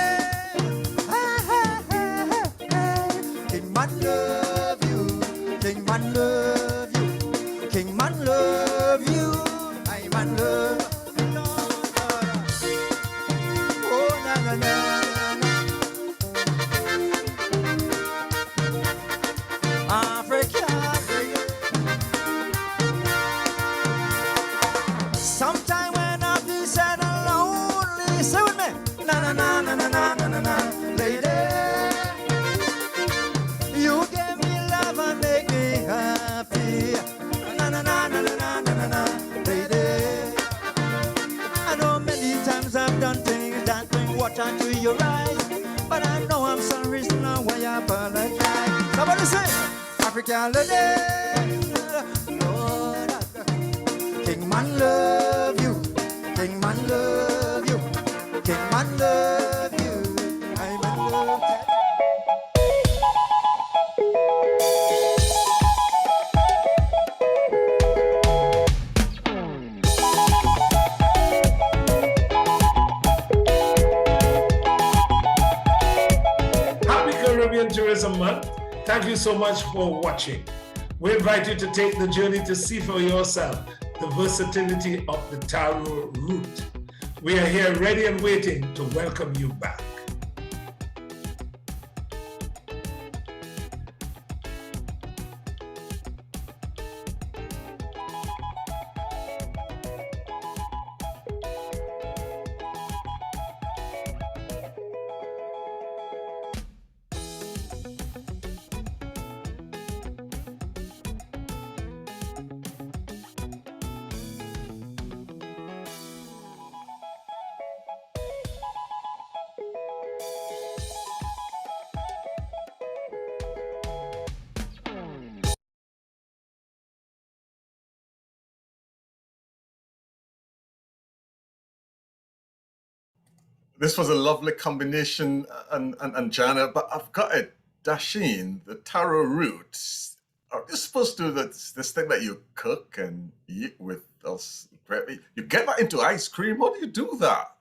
Hey, hey, hey, hey, hey. King man love you, King man love you, King man love you. I man love. Oh na na na. Africa. Sometime when I feel sad and lonely, say with me, na na na na na na na na na, lady. You give me love and make me happy, na na na na na na na na na, lady. I know many times I've done things that bring water to your eyes, but I know I'm sorry, so now I apologize. Somebody say, African lady, Lord, King man love you, King man love you, King man love you, I man love you. Happy Caribbean Tourism Month. Thank you so much for watching. We invite you to take the journey to see for yourself the versatility of the taro root. We are here ready and waiting to welcome you back. This was a lovely combination, and Jana, but I've got a dasheen, the taro root. Are you supposed to do this thing that you cook and eat with us? You get that into ice cream? How do you do that?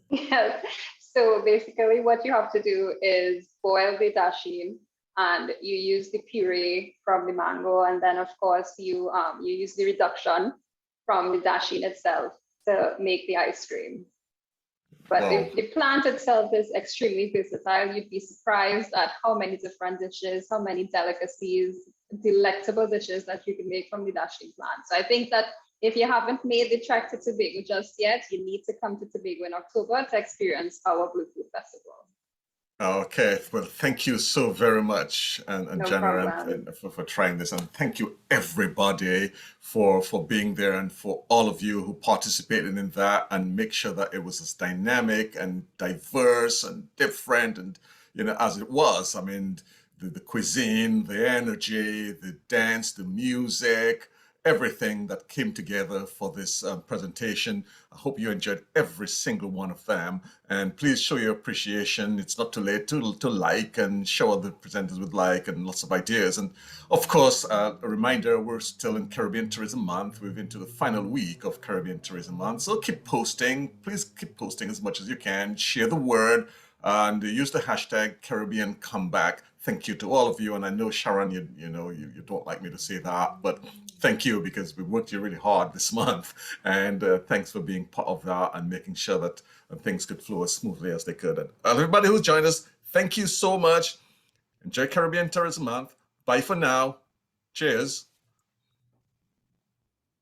Yes. So basically what you have to do is boil the dasheen and you use the puree from the mango, and then of course you use the reduction from the dasheen itself to make the ice cream. But Wow. the plant itself is extremely versatile. You'd be surprised at how many different dishes, how many delicacies, delectable dishes that you can make from the dasheen plant. So I think that if you haven't made the trek to Tobago just yet, you need to come to Tobago in October to experience our Blue Food Festival. Okay, well, thank you so very much, and No Jana, problem. and for trying this, and thank you everybody for being there, and for all of you who participated in that, and make sure that it was as dynamic and diverse and different, and as it was. I mean, the cuisine, the energy, the dance, the music, everything that came together for this presentation. I hope you enjoyed every single one of them. And please show your appreciation. It's not too late to like and show other presenters with like and lots of ideas. And of course, a reminder, we're still in Caribbean Tourism Month. We're into the final week of Caribbean Tourism Month. So keep posting. Please keep posting as much as you can. Share the word and use the hashtag Caribbean Comeback. Thank you to all of you. And I know, Sharon, you don't like me to say that, but thank you, because we worked really hard this month. And thanks for being part of that and making sure that things could flow as smoothly as they could. And everybody who's joined us, thank you so much. Enjoy Caribbean Tourism Month. Bye for now. Cheers.